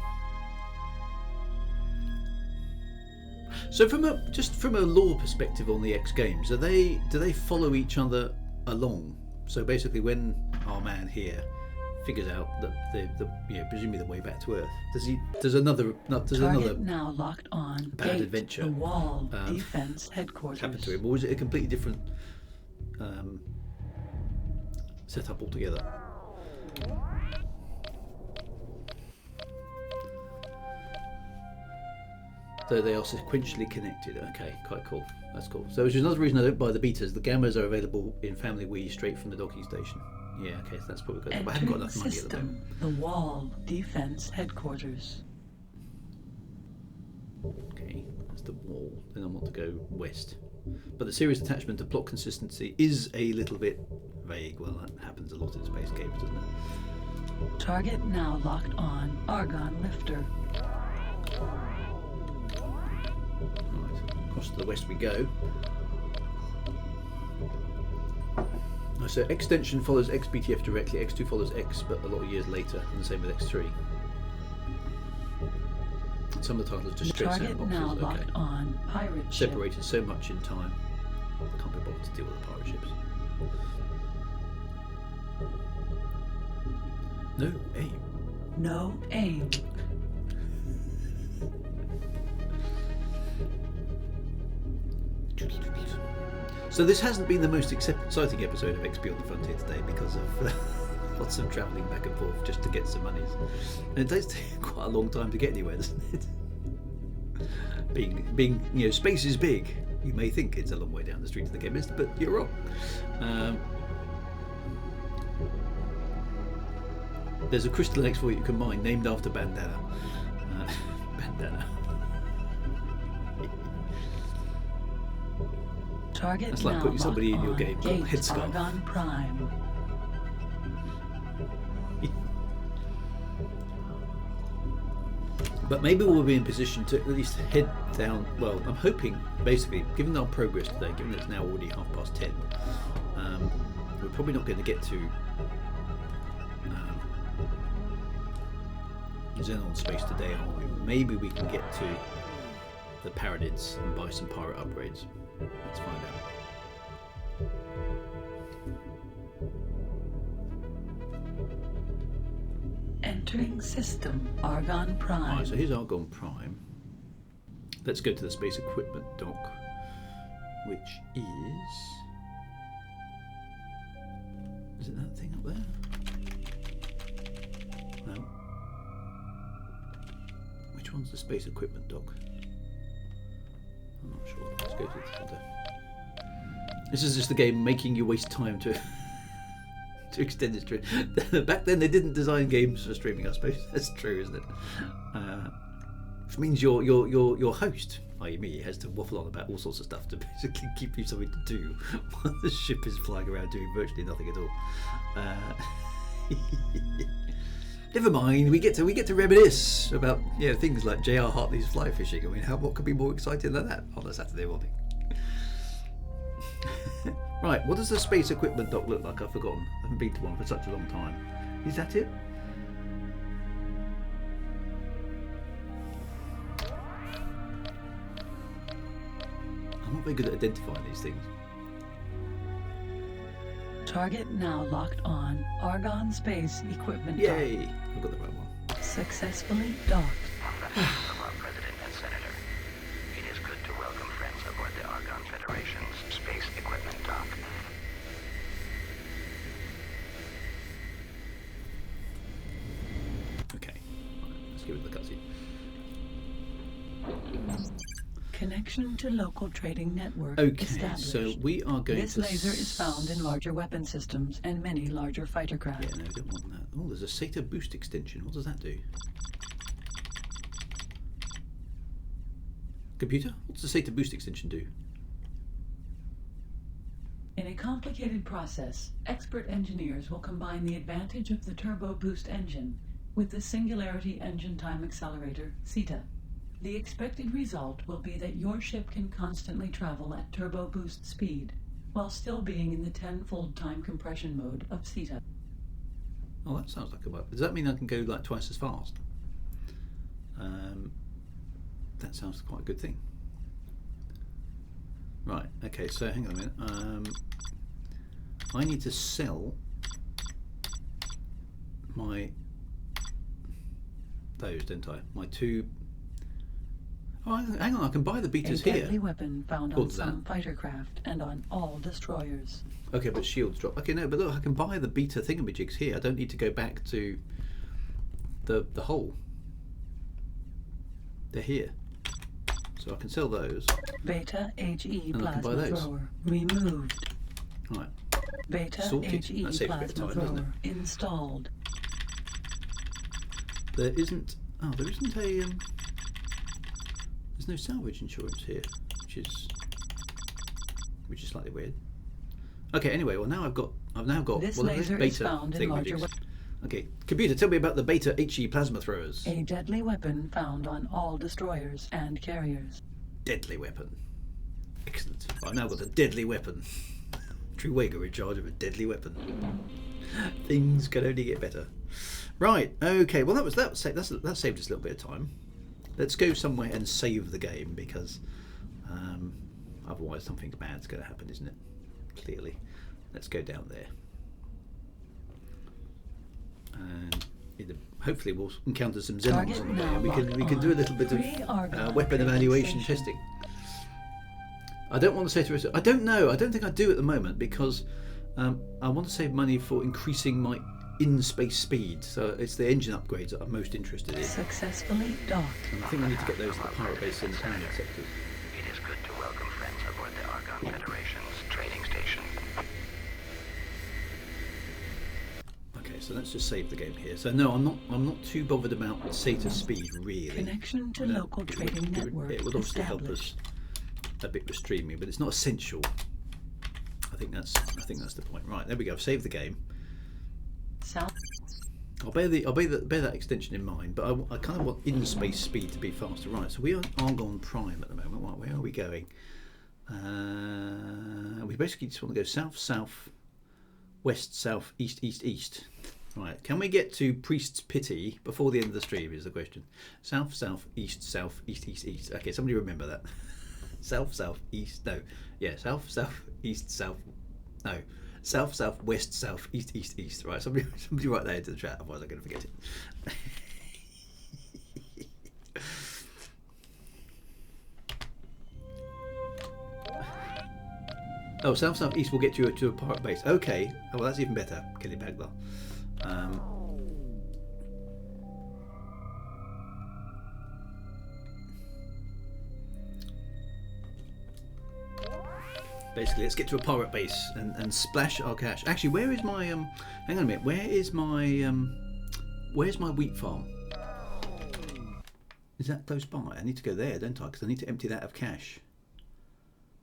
So from a lore perspective on the X games, do they follow each other along? So basically, when our man here figures out that presumably the way back to Earth, does another
now locked on
bad
gate,
adventure
the wall defense headquarters
happen to him, or is it a completely different setup altogether? So they are sequentially connected. Okay, quite cool. That's cool. So which is another reason I don't buy the betas. The gammas are available in Family Wii straight from the docking station. Yeah, okay, so that's probably good. But I haven't got enough money at the moment.
The wall defense headquarters.
Okay, that's the wall. Then I want to go west. But the serious attachment to plot consistency is a little bit vague. Well, that happens a lot in space games, doesn't it?
Target now locked on Argon Lifter.
Right, across to the west we go. So Extension follows XBTF directly, X2 follows X, but a lot of years later, and the same with X3. Some of the titles are just straight sandboxes.
Now locked on pirate
separated
ship.
So much in time, I can't be bothered to deal with the pirate ships. No aim.
No aim.
So this hasn't been the most exciting episode of X Beyond the Frontier today because of lots of travelling back and forth just to get some monies. And it does take quite a long time to get anywhere, doesn't it? Being space is big. You may think it's a long way down the street to the chemist, but you're wrong. There's a crystal exploit you can mine named after Bandana. Bandana.
Target
That's like putting somebody in your game called Headscarf.
Argon Prime.
But maybe we'll be in position to at least head down. Well, I'm hoping, basically, given our progress today, given it's now already 10:30, we're probably not going to get to Xenon space today, are we? Maybe we can get to the Paradids and buy some pirate upgrades. Let's find out.
Entering system Argon Prime.
Alright, so here's Argon Prime. Let's go to the space equipment dock, which is it that thing up there? No. Which one's the space equipment dock? I'm not sure. Let's go to the center. This is just the game making you waste time to extend it stream. Back then they didn't design games for streaming, I suppose. That's true, isn't it? which means your host, i.e. me, has to waffle on about all sorts of stuff to basically keep you something to do while the ship is flying around doing virtually nothing at all. Never mind. We get to reminisce about things like J.R. Hartley's fly fishing. I mean, what could be more exciting than that on a Saturday morning? Right. What does the space equipment dock look like? I've forgotten. I haven't been to one for such a long time. Is that it? I'm not very good at identifying these things.
Target now locked on. Argon Space Equipment Dock.
Yay! I've got the right one.
Successfully docked.
On behalf of our President and Senator, it is good to welcome friends aboard the Argon Federation's Space Equipment Dock.
Okay. Let's give it the cutscene.
Connection to local trading network
Okay,
established.
so we are going
This
to...
laser is found in larger weapon systems and many larger fighter craft.
Yeah, no, we don't want that. Oh, there's a SATA boost extension. What does that do? Computer? What does the SATA boost extension do?
In a complicated process, expert engineers will combine the advantage of the turbo boost engine with the Singularity Engine Time Accelerator, CETA. The expected result will be that your ship can constantly travel at turbo boost speed, while still being in the 10-fold time compression mode of CETA.
Oh, that sounds like a work. Does that mean I can go like twice as fast? That sounds quite a good thing. Right, okay, so hang on a minute. I need to sell those, don't I? My two... Oh, hang on, I can buy the beaters
A
here.
deadly weapon found
What
on
was
some
that?
fighter craft and on all destroyers.
Okay, but shields drop. Okay, no, but look, I can buy the beta thingamajigs here. I don't need to go back to the hole. They're here. So I can sell those.
Beta HE
And I can buy
plasma
those.
thrower removed.
Right.
Beta
Sorted.
HE
That saves a bit of
plasma
time, doesn't
thrower installed.
There isn't... Oh, there isn't a... There's no salvage insurance here, which is slightly weird. Okay, anyway, well now I've now got
This
what are those
laser is
beta
found in larger
thingamajigs? Okay, computer, tell me about the beta HE plasma throwers.
A deadly weapon found on all destroyers and carriers.
Deadly weapon. Excellent. I've now got a deadly weapon. True Wager in charge of a deadly weapon. Things can only get better. Right. Okay. Well, that saved us a little bit of time. Let's go somewhere and save the game because otherwise something bad's going to happen, isn't it? Clearly. Let's go down there. And hopefully we'll encounter some Xenons on the way. And we can do a little bit of weapon evaluation testing. I don't want to say to us. I don't know. I don't think I do at the moment because I want to save money for increasing my in-space speed. So it's the engine upgrades that I'm most interested in.
Successfully docked.
And I think we need to get those at the pirate base in the planet sectors.
It is good to welcome friends aboard the Argon Federation's trading station.
Okay, so let's just save the game here. So no, I'm not too bothered about SATA speed really.
Connection to
No,
local trading network
it would obviously help us
established.
a bit with streaming, but it's not essential. I think that's the point. Right, there we go. I've saved the game.
South.
I'll bear that extension in mind, but I kind of want in-space speed to be faster. Right, so we are Argon Prime at the moment. Right, where are we going? We basically just want to go south, south, west, south, east, east, east. Right, can we get to Priest's Pity before the end of the stream is the question. South, south, east, east, east. Okay, somebody remember that. South, south, east, no. Yeah, south, south, east, south, no. South, south, west, south, east, east, east. Right, somebody write that into the chat, otherwise I'm going to forget it. Oh, south, south, east will get you to a pirate base. Okay, oh, well that's even better, Kelly Bagler. Basically, let's get to a pirate base and splash our cash. Actually, where is my hang on a minute. Where's my wheat farm? Is that close by? I need to go there, don't I? Because I need to empty that of cash.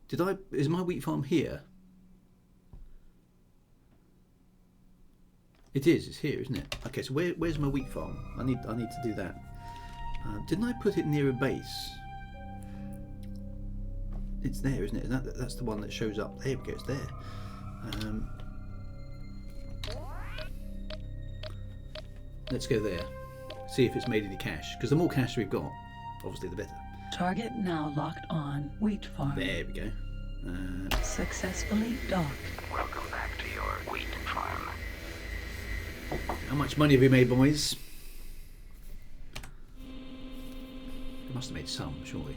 Did I? Is my wheat farm here? It is. It's here, isn't it? Okay. So where's my wheat farm? I need to do that. Didn't I put it near a base? It's there, isn't it? That's the one that shows up. There we go. It's there. Let's go there. See if it's made any cash. Because the more cash we've got, obviously the better.
Target now locked on wheat farm.
There we go.
Successfully docked.
Welcome back to your wheat farm.
How much money have we made, boys? We must have made some, surely.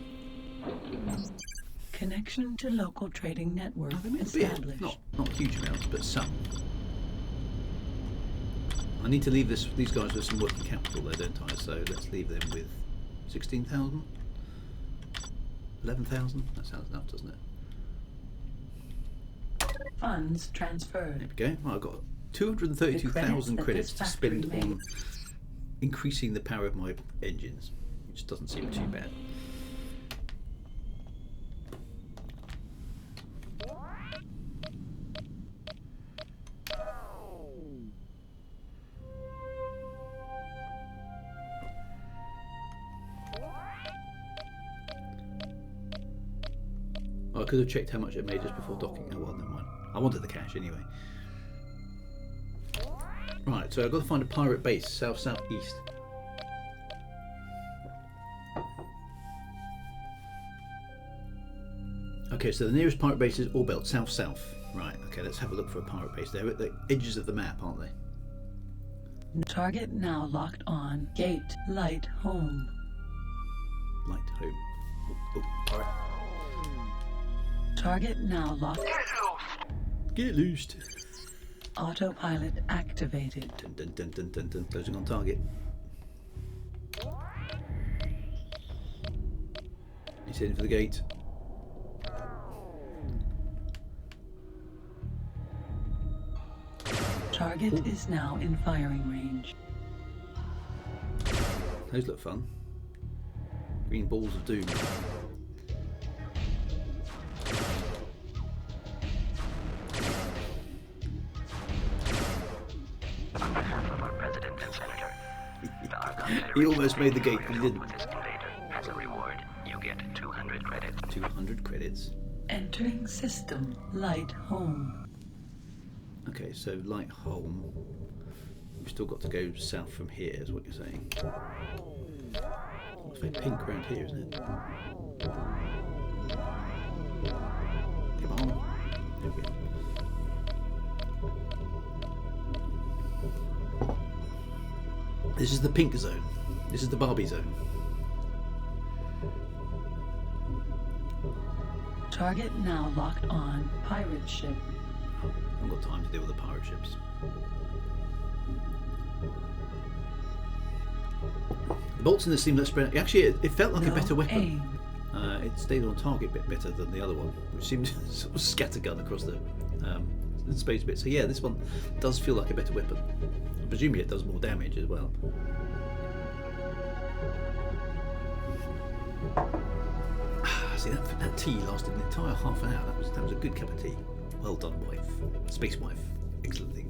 Connection to local trading network
A bit.
established.
Not huge amounts, but some. I need to leave these guys with some working capital there, don't I? So let's leave them with 16,000, 11,000. That sounds enough, doesn't it?
Funds transferred.
There we go. Well, I've got 232,000 credits to spend on increasing the power of my engines, which doesn't seem too bad. I could have checked how much it made just before docking. Oh well, never mind. I wanted the cash anyway. Right, so I've got to find a pirate base, south-southeast. Okay, so the nearest pirate base is Orbelt, south-south. Right, okay, let's have a look for a pirate base. They're at the edges of the map, aren't they?
Target now locked on gate light home.
Light home. Oh, alright.
Target now locked.
Get loosed.
Autopilot activated.
Dun, dun, dun, dun, dun, dun. Closing on target. He's heading for the gate.
Target is now in firing range.
Those look fun. Green balls of doom.
On behalf of our president and senator, the Argon
He
Federation
almost made the
thank you
gate,
for
but he
your
didn't.
help with this invader. As a reward, you get 200 credits.
200 credits.
Entering system light home.
Okay, so light home. We've still got to go south from here, is what you're saying. It's very pink around here, isn't it? Come on. There we go. This is the pink zone. This is the Barbie zone.
Target now locked on pirate ship.
I haven't got time to deal with the pirate ships. The bolts in this seem less spread. Actually, it felt like a better weapon.
Aim.
It stayed on target a bit better than the other one, which seemed sort of scattergun across the space bit. So yeah, this one does feel like a better weapon. Presumably it does more damage as well. See, that tea lasted an entire half an hour. That was a good cup of tea. Well done, wife. Space wife. Excellent thing.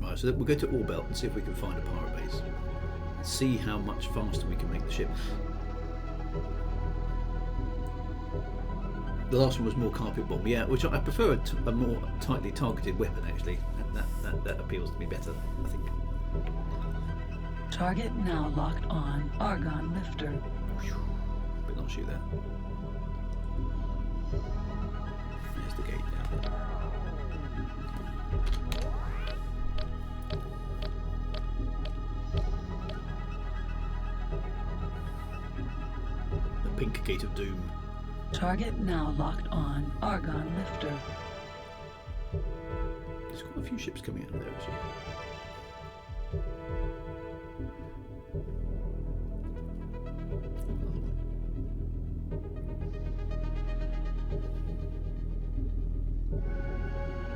Right, so we'll go to Orbelt and see if we can find a pirate base. See how much faster we can make the ship. The last one was more carpet bomb, yeah, which I prefer a more tightly targeted weapon actually. That appeals to me better, I think.
Target now locked on Argon lifter.
But not shoot that. There's the gate now. The pink gate of doom.
Target now locked on Argon lifter.
There's quite a few ships coming out of there actually.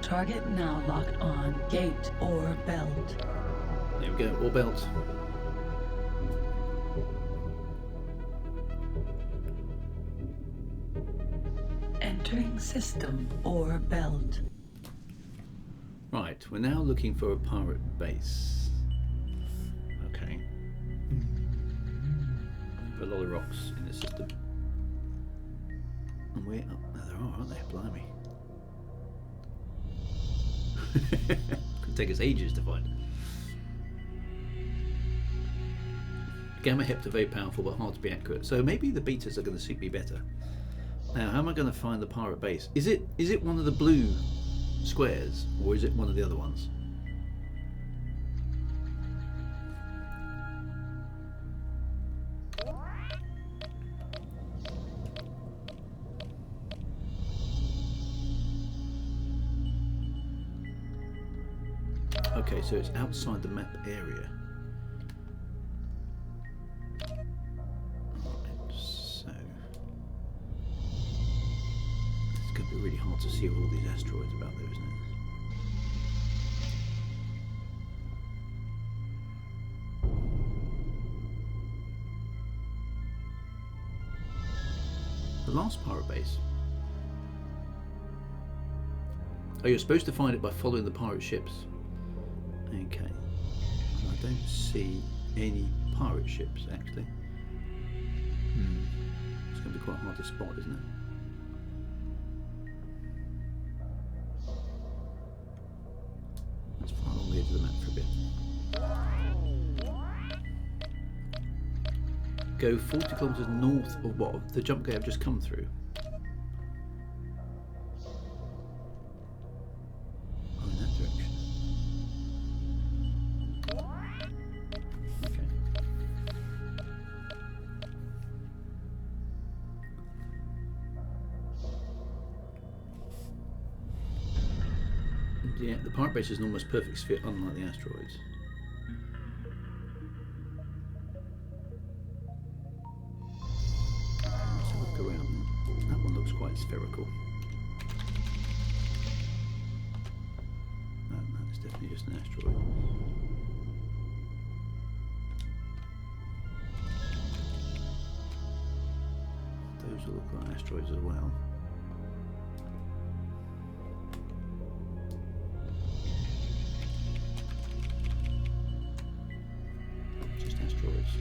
Target now locked on gate or belt.
There we go, ore belt.
Entering system ore belt.
Right, we're now looking for a pirate base. Okay. A lot of rocks in the system. And we're up there, are, aren't they? Blimey. Could take us ages to find. Gamma Hept are very powerful but hard to be accurate. So maybe the betas are going to suit me better. Now, how am I going to find the pirate base? Is it one of the blue squares, or is it one of the other ones? Okay, so it's outside the map area. Right, so it's going to be really hard to see all these asteroids about there, isn't it? The last pirate base. Oh, you're supposed to find it by following the pirate ships. Okay. I don't see any pirate ships actually. It's going to be quite hard to spot, isn't it? Let's fly along the edge of the map for a bit. Go 40 kilometres north of what? Of the jump gate I've just come through. Oh, in that direction. Okay. Yeah, the pirate base is an almost perfect sphere, unlike the asteroids. Let's have a look around. That one looks quite spherical. No, that's definitely just an asteroid. Those will look like asteroids as well. Just asteroids.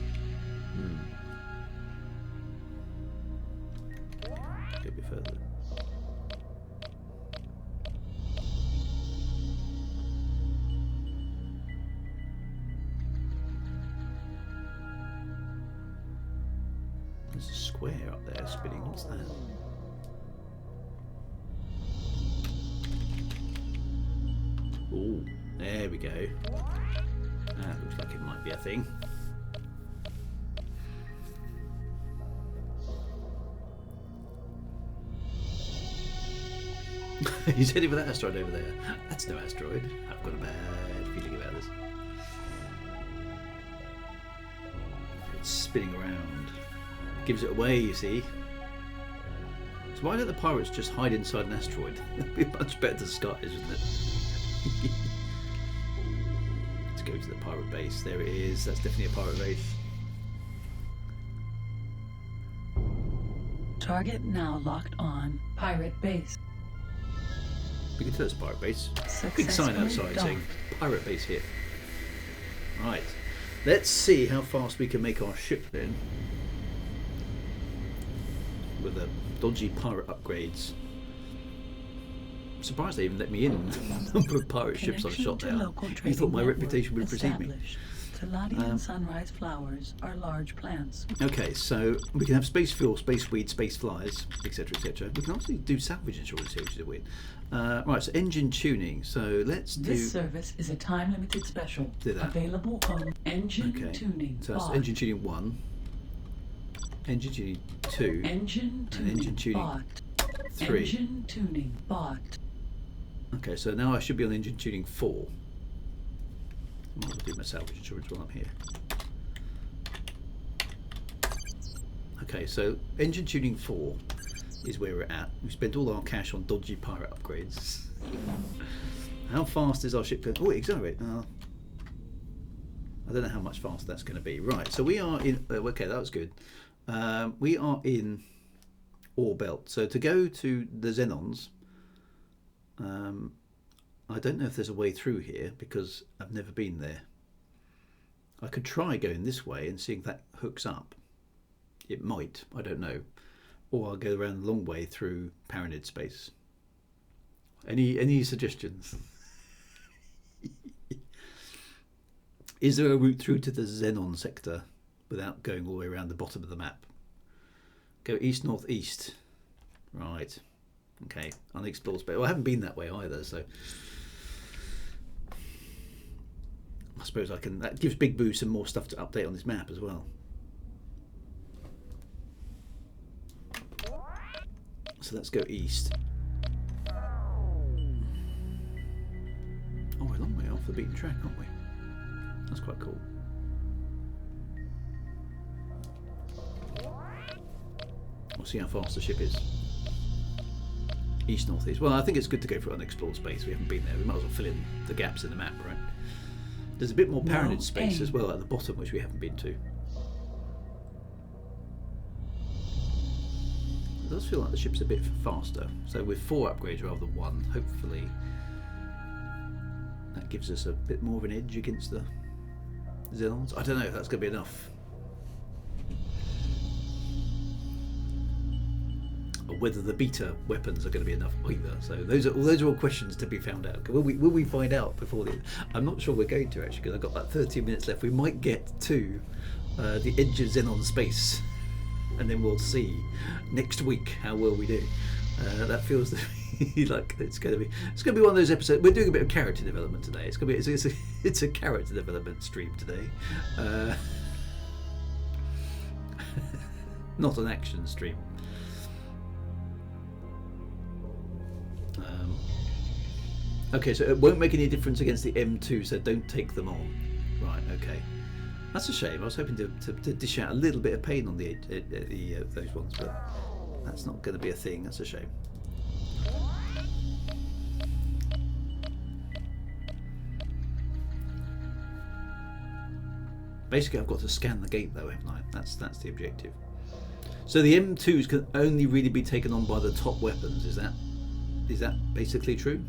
Go a bit further. There's a square up there spinning. What's that? Oh, there we go. That looks like it might be a thing. He's heading for that asteroid over there. That's no asteroid. I've got a bad feeling about this. It's spinning around. Gives it away, you see. So why don't the pirates just hide inside an asteroid? That'd be much better disguise, wouldn't it? Let's go to the pirate base. There it is. That's definitely a pirate base.
Target now locked on pirate base.
We can tell it's a pirate base. Big sign outside saying pirate base here. Right. Let's see how fast we can make our ship then. With the dodgy pirate upgrades. I'm surprised they even let me in. The number of pirate ships I've shot down. You thought my reputation would precede me.
Teladian sunrise flowers are large plants.
Okay, so we can have space fuel, space weed, space flies, etc., etc. We can also do salvage insurance here, which is weird. Right, so engine tuning. So let's do.
This service is a time-limited special.
Do that.
Available on engine tuning.
So that's engine tuning 1, engine tuning 2,
engine tuning,
and engine tuning
bot.
3.
Engine tuning bot.
Okay, so now I should be on engine tuning 4. I'll do my salvage insurance while I'm here. Okay, so engine tuning 4 is where we're at. We've spent all our cash on dodgy pirate upgrades. How fast is our ship going? Oh, accelerate. I don't know how much faster that's going to be. Right, so we are in... okay, that was good. We are in Ore Belt. So to go to the Xenons, I don't know if there's a way through here because I've never been there. I could try going this way and seeing if that hooks up. It might, I don't know. Or I'll go around the long way through Paranid space. Any suggestions? Is there a route through to the Xenon sector without going all the way around the bottom of the map? Go east, north, east. Right. Okay. Unexplored space. Well, I haven't been that way either, so I suppose I can. That gives Big Boo some more stuff to update on this map as well. So let's go east. Oh, we're a long way off the beaten track, aren't we? That's quite cool. We'll see how fast the ship is. East, north, east. Well, I think it's good to go for unexplored space. We haven't been there. We might as well fill in the gaps in the map, right? There's a bit more Paranid space as well at the bottom, which we haven't been to. It does feel like the ship's a bit faster. So with 4 upgrades rather than 1, hopefully that gives us a bit more of an edge against the Xenons. I don't know if that's going to be enough. Or whether the beta weapons are going to be enough either. So those are all questions to be found out. Will we find out before the... I'm not sure we're going to actually, because I've got about 13 minutes left. We might get to the edge of Xenon space, and then we'll see next week how well we do. That feels to me like it's going to be one of those episodes. We're doing a bit of character development today. It's a character development stream today, not an action stream. Okay, so it won't make any difference against the M2, so don't take them on. Right, okay. That's a shame. I was hoping to dish out a little bit of pain on the those ones, but that's not going to be a thing. That's a shame. Basically, I've got to scan the gate, though, haven't I? That's the objective. So the M2s can only really be taken on by the top weapons. Is that basically true?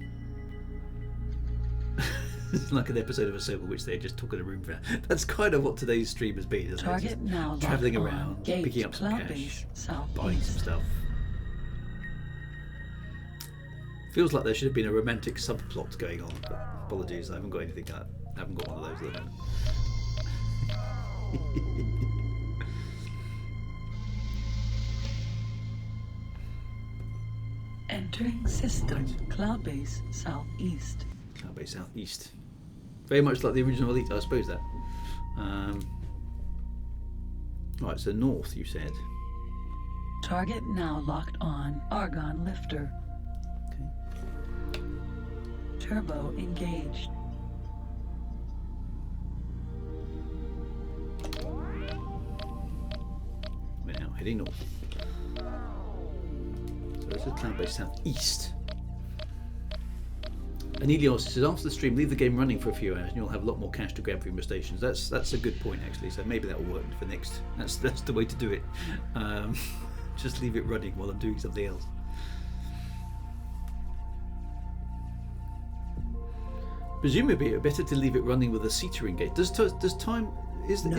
It's like an episode of a soap in which they just took in a room for. That's kind of what today's stream has been, isn't it? Just
now
travelling around, picking up some cash, buying some stuff. Feels like there should have been a romantic subplot going on, but apologies, I haven't got anything like that. I haven't got one of those at the moment.
Entering system. Right. Cloud base southeast.
Cloud base southeast. Very much like the original Elite, I suppose that. Right, so north, you said.
Target now locked on. Argon lifter.
Okay.
Turbo engaged.
We're now heading north. So this is cloud base southeast. And Elios says, after the stream, leave the game running for a few hours and you'll have a lot more cash to grab from your stations. That's a good point, actually. So maybe that'll work for next. That's the way to do it. Just leave it running while I'm doing something else. Presumably, it's better to leave it running with a seater engaged. Does time is the?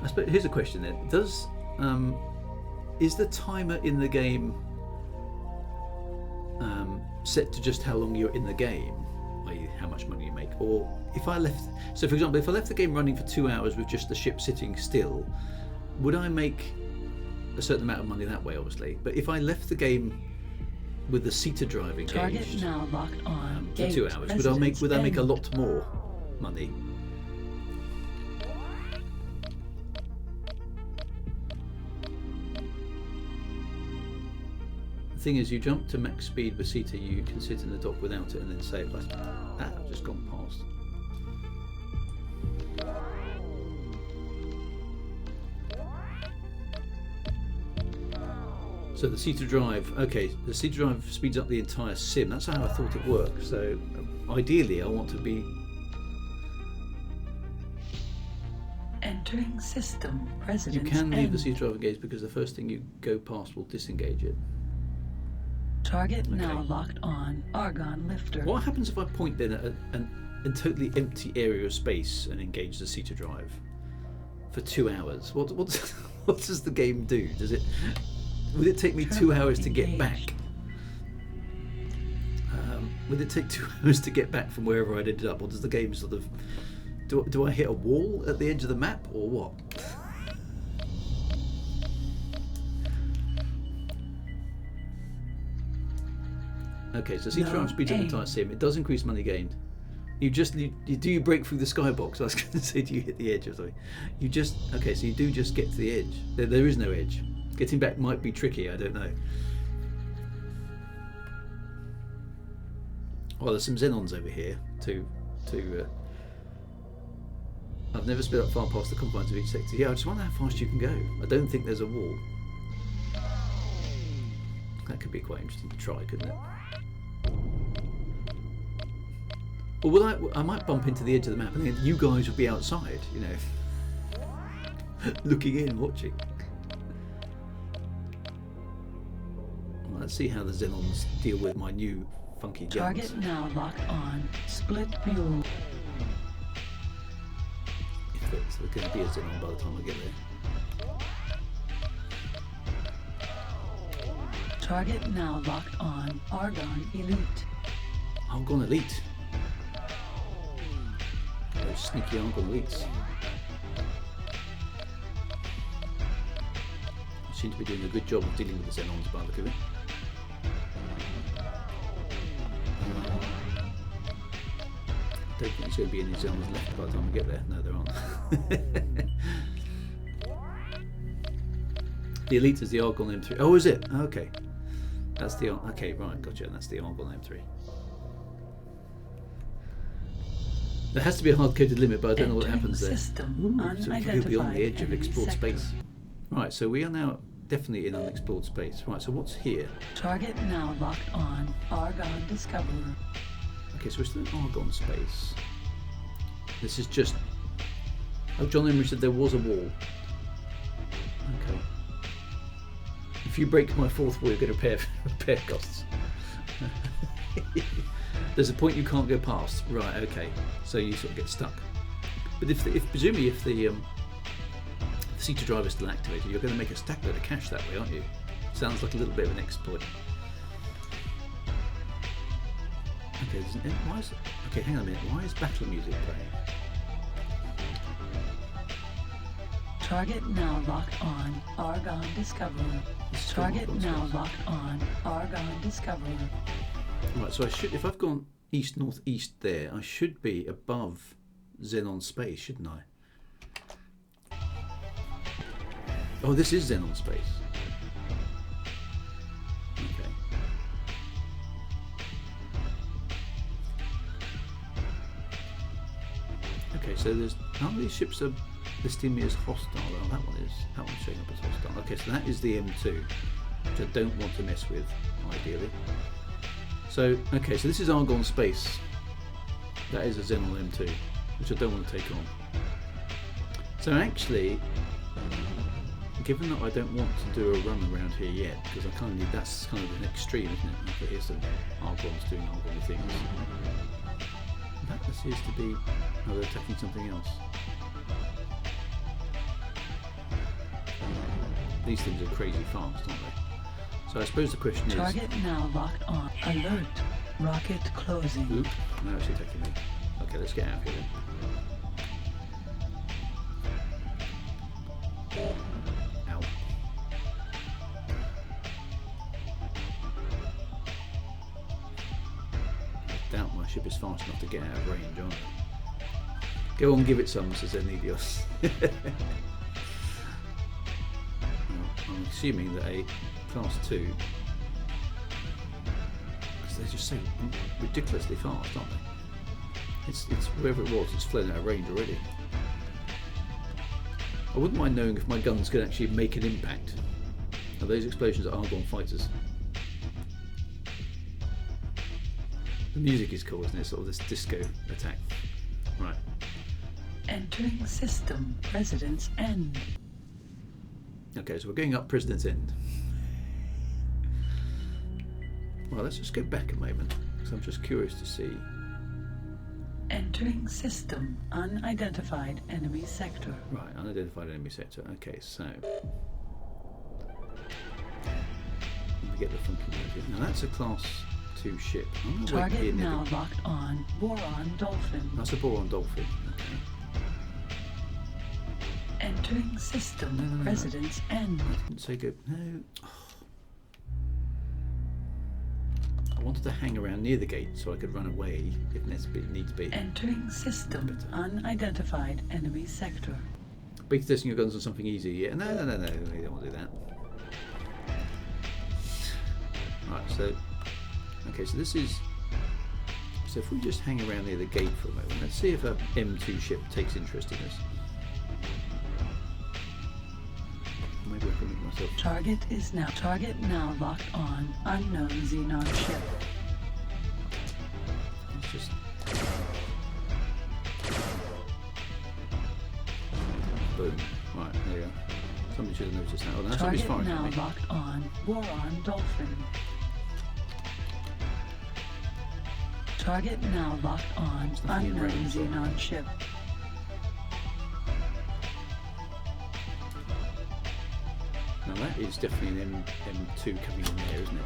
I suppose here's a question then. Is the timer in the game set to just how long you're in the game, i.e. how much money you make? Or if I left, so for example, if I left the game running for 2 hours with just the ship sitting still, would I make a certain amount of money that way, obviously? But if I left the game with the seater drive engaged
now locked on.
For 2 hours, would I make a lot more money? The thing is, you jump to max speed with seater, you can sit in the dock without it and then save. I've just gone past. So the seater drive, okay, the seater drive speeds up the entire sim. That's how I thought it worked. So ideally I want to be
Entering system.
You
President's
can leave the
end.
CETA drive engaged because the first thing you go past will disengage it.
Target now
Okay.
locked on. Argon lifter.
What happens if I point then at a totally empty area of space and engage the CETA drive for 2 hours? What does the game do? Would it take me 2 hours to get back? Would it take 2 hours to get back from wherever I'd ended up, or does the game sort of do I hit a wall at the edge of the map, or what? Okay, so CETA drive speeds up the entire sim. It does increase money gained. You break through the skybox? I was going to say, do you hit the edge or something? Okay, so you do just get to the edge. There is no edge. Getting back might be tricky. I don't know. Well, there's some Xenons over here I've never sped up far past the confines of each sector. Yeah, I just wonder how fast you can go. I don't think there's a wall. That could be quite interesting to try, couldn't it? Well, I might bump into the edge of the map, and then you guys will be outside, you know, looking in, watching. Well, let's see how the Xenons deal with my new funky guns.
Target now locked on. Split fuel.
If there's going to be a Xenon by the time I get there.
Target now locked on. Argon Elite.
Argon Elite. Those sneaky Argon Elites. Seem to be doing a good job of dealing with the Xenons by the look of it. I don't think there's going to be any Xenons left by the time we get there. No, there aren't. The Elite is the Argon M3. Oh, is it? Okay. That's the... Okay, right, gotcha. That's the Argon M3. There has to be a hard-coded limit, but I don't know what happens there.
System
So we could be on the edge of
enemy
explored
sector.
space. Right, so we are now definitely in unexplored space. Right, so what's here?
Target now locked on. Argon Discoverer.
Okay, so we're still in Argon space. This is just... Oh, John Emery said there was a wall. Okay. If you break my fourth wall, you're going to repair costs. There's a point you can't go past. Right, okay. So you sort of get stuck. But presumably if the CETA drive is still activated, you're going to make a stack load of cash that way, aren't you? Sounds like a little bit of an exploit. Okay, why is it? Okay, hang on a minute. Why is battle music playing?
Target now locked on. Argon Discoverer. Target now locked on. Argon Discoverer.
Right, so I should, if I've gone east, north, east there, I should be above Xenon space, shouldn't I? Oh, this is Xenon space. Okay. Okay, so there's none of these ships are listing me as hostile. Oh, that one's showing up as hostile. Okay, so that is the M2, which I don't want to mess with, ideally. So, okay, so this is Argon space. That is a Xenon M2, which I don't want to take on. So actually, given that I don't want to do a run around here yet, because I kind of need, that's kind of an extreme, isn't it? Okay, here's some Argons doing Argon things. That appears to be, oh, they're attacking something else. These things are crazy fast, aren't they? So I suppose the question is...
Target now locked on. Alert. Rocket closing.
Oop, now it's attacking me. Okay, let's get out of here then. Ow. I doubt my ship is fast enough to get out of range, aren't I? Go on, give it some, says Enedios. I'm assuming that a class 2, because they're just so ridiculously fast, aren't they? It's wherever it was, it's flown out of range already. I wouldn't mind knowing if my guns could actually make an impact. Are those explosions Argon fighters? The music is cool, isn't it? Sort of this disco attack. Right.
Entering system. President's End.
Okay, so we're going up President's End. Well, let's just go back a moment, because I'm just curious to see.
Entering system. Unidentified enemy sector.
Right, unidentified enemy sector. Okay, so let me get the funky music. Now that's a Class 2 ship. I'm gonna wait here
Target
near
now
the...
locked on. Boron Dolphin.
That's a Boron Dolphin. Okay.
Entering system.
No.
President's End.
I didn't say go. No. Oh. I wanted to hang around near the gate so I could run away if needs be.
Entering system. Unidentified enemy sector.
Beta testing your guns on something easy. Yeah. No. You don't want to do that. Right. So. Okay. So this is. So if we just hang around near the gate for a moment, let's see if a M2 ship takes interest in us. Maybe I can make myself.
Target now locked on. Unknown Xenon ship.
Let's just. Boom. Right, there you go. Somebody should have noticed that. Oh, no, somebody's
Target
firing
now
at me.
locked on. Boron Dolphin. Target now locked on.
There's nothing in
Unknown
range, so-
Xenon ship.
Now that is definitely an M2 coming in there, isn't it?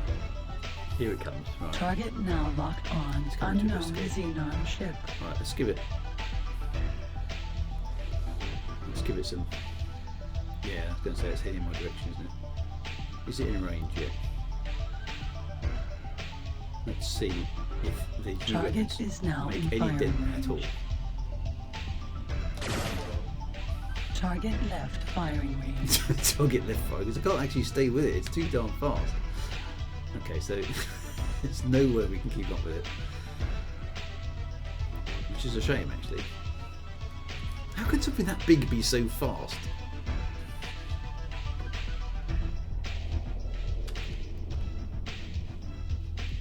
Here it comes. Right.
Target now locked on.
It's coming to
Unknown
escape.
Xenon ship.
Right, let's give it. Let's give it some. Yeah, I was going to say it's heading in my direction, isn't it? Is it in range yet? Let's see if the new
Target
weapons
is now
make
in
any
firing
dent at all.
range. Target left firing range.
Target left fire because I can't actually stay with it. It's too darn fast. Okay, so there's no way we can keep up with it, which is a shame actually. How could something that big be so fast?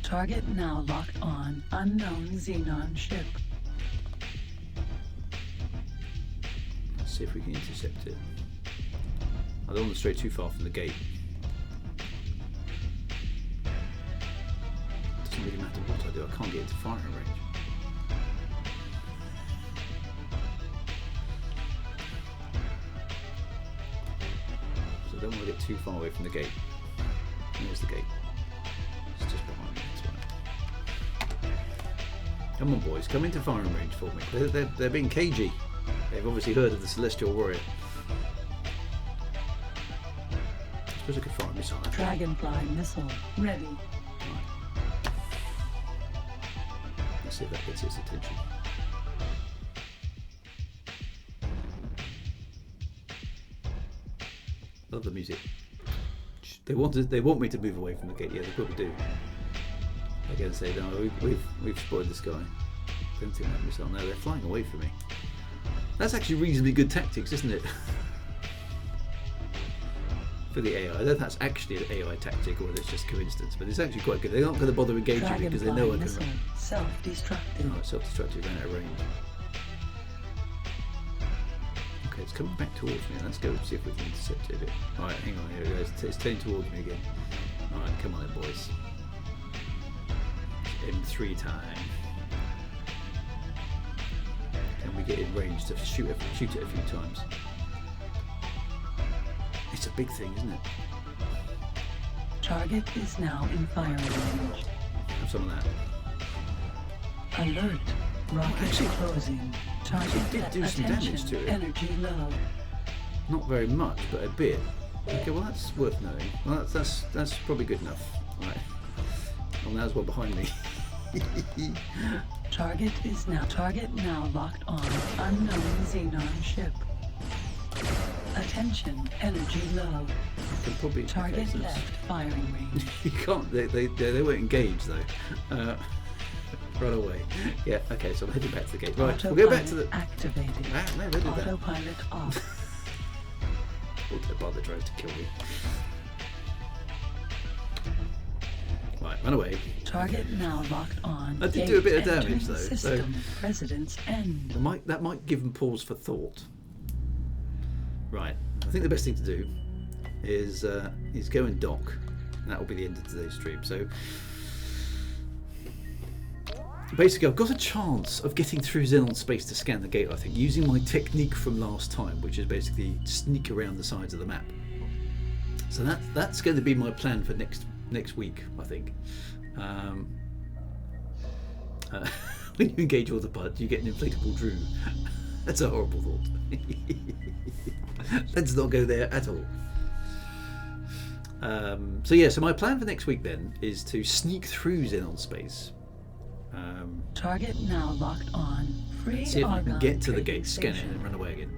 Target now locked on. Unknown Xenon ship.
Let's see if we can intercept it. I don't want to stray too far from the gate. Doesn't really matter what I do, I can't get into firing range. So I don't want to get too far away from the gate. There's the gate. It's just behind me, that's right. Come on boys, come into firing range for me. They're being cagey. They've obviously heard of the Celestial Warrior. I suppose I could fire a missile.
Dragonfly missile ready.
Right. Let's see if that gets its attention. Love the music. They want me to move away from the gate. Yeah, they probably do. They're going to say, no, we've spoiled this guy. Don't think that missile. No, they're flying away from me. That's actually reasonably good tactics, isn't it? For the AI. I don't know if that's actually an AI tactic or whether it's just coincidence, but it's actually quite good. They're not going to bother engaging me because they know I can
missile
run.
self-destructive.
Oh, self-destructive and out of range. Okay, it's coming back towards me. Let's go see if we can intercept it a bit. Alright, hang on, here it goes. It's turning towards me again. Alright, come on then, boys. M3 time. Can we get in range to shoot it a few times? It's a big thing, isn't it?
Target is now in firing range.
Have some of that.
Alert. Rocket
actually,
closing. Target
did do some
attention.
damage to it.
Energy low.
Not very much, but a bit. Okay, well that's worth knowing. Well, that's probably good enough. Right. Well, now there's one behind me.
Target now locked on. Unknown Xenon ship. Attention. Energy low.
Can probably
Target
okay, so
left firing range.
you can't. They won't engage though. Run away. Yeah. Okay. So I'm heading back to the gate. Right. We'll go back to the.
Activated.
Ah, no, they did that.
Autopilot off.
Autopilot drove to kill me. Right. run away.
Target now locked on.
I did do a bit of
Gate
damage,
entering
though, so-
System. Residence end.
That might give them pause for thought. Right. I think the best thing to do is go and dock. And that will be the end of today's stream. So basically, I've got a chance of getting through Xenon space to scan the gate, I think, using my technique from last time, which is basically sneak around the sides of the map. So that's going to be my plan for next week, I think. When you engage all the buds, you get an inflatable Drew. That's a horrible thought. Let's not go there at all. So my plan for next week then is to sneak through Xenon space.
Target now locked on. Free
See if I can
Argon
get to the
trading
gate, scan it,
station.
and run away again.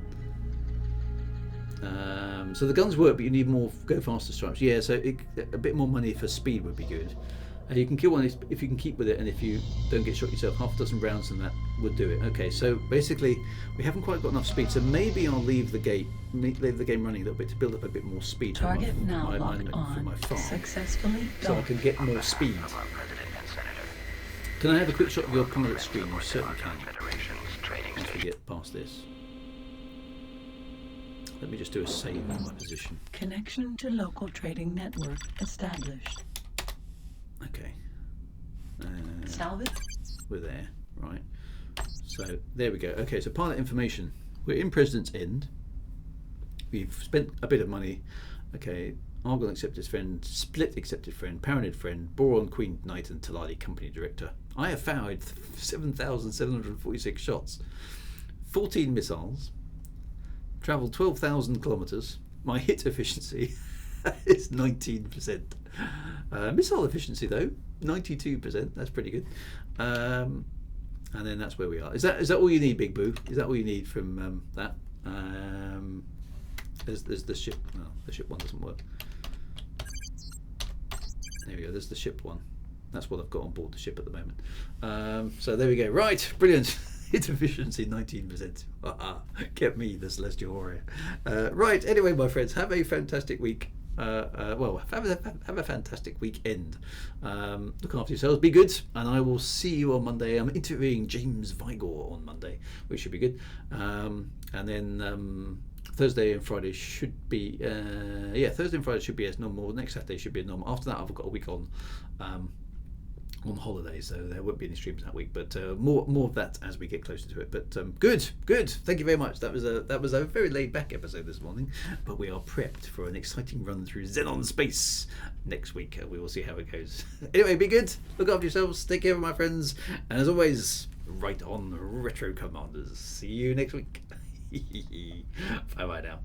So the guns work, but you need more go faster stripes. Yeah, so a bit more money for speed would be good. You can kill one if you can keep with it, and if you don't get shot yourself, half a dozen rounds and that would do it. Okay, so basically we haven't quite got enough speed, so maybe I'll leave the game running a little bit to build up a bit more speed for
Target now
my
locked on.
farm,
Successfully
so I
docked.
can get more speed.
Of our president and senator.
Can I have a quick shot of your pilot screen? You certainly can.
Federation's trading
Once we
station.
get past this. Let me just do a save in my position.
Connection to local trading network established.
Okay.
Salvage.
We're there, right. So there we go. Okay, so pilot information. We're in President's End. We've spent a bit of money. Okay, Argon accepted friend, Split accepted friend, Paranid friend, Boron Queen Knight and Talali company director. I have fired 7,746 shots, 14 missiles, travelled 12,000 kilometres. My hit efficiency is 19%. Missile efficiency though, 92%. That's pretty good. And then that's where we are. Is that all you need, Big Boo? Is that all you need from that? There's the ship. No, the ship one doesn't work. There we go. There's the ship one. That's what I've got on board the ship at the moment. So there we go. Right, brilliant. Hit efficiency 19%. Get me, the Celestial Warrior. Right. Anyway, my friends, have a fantastic week. Well, have a fantastic weekend. Look after yourselves, be good, and I will see you on Monday. I'm interviewing James Vigor on Monday, which should be good. And then Thursday and Friday should be Thursday and Friday should be as normal. Next Saturday should be normal. After that, I've got a week on holiday, so there won't be any streams that week, but more of that as we get closer to it. But good, thank you very much. That was a very laid back episode this morning, but we are prepped for an exciting run through Xenon space next week. We will see how it goes. Anyway, be good, look after yourselves, take care of my friends, and as always, right on, Retro Commanders. See you next week. Bye bye now.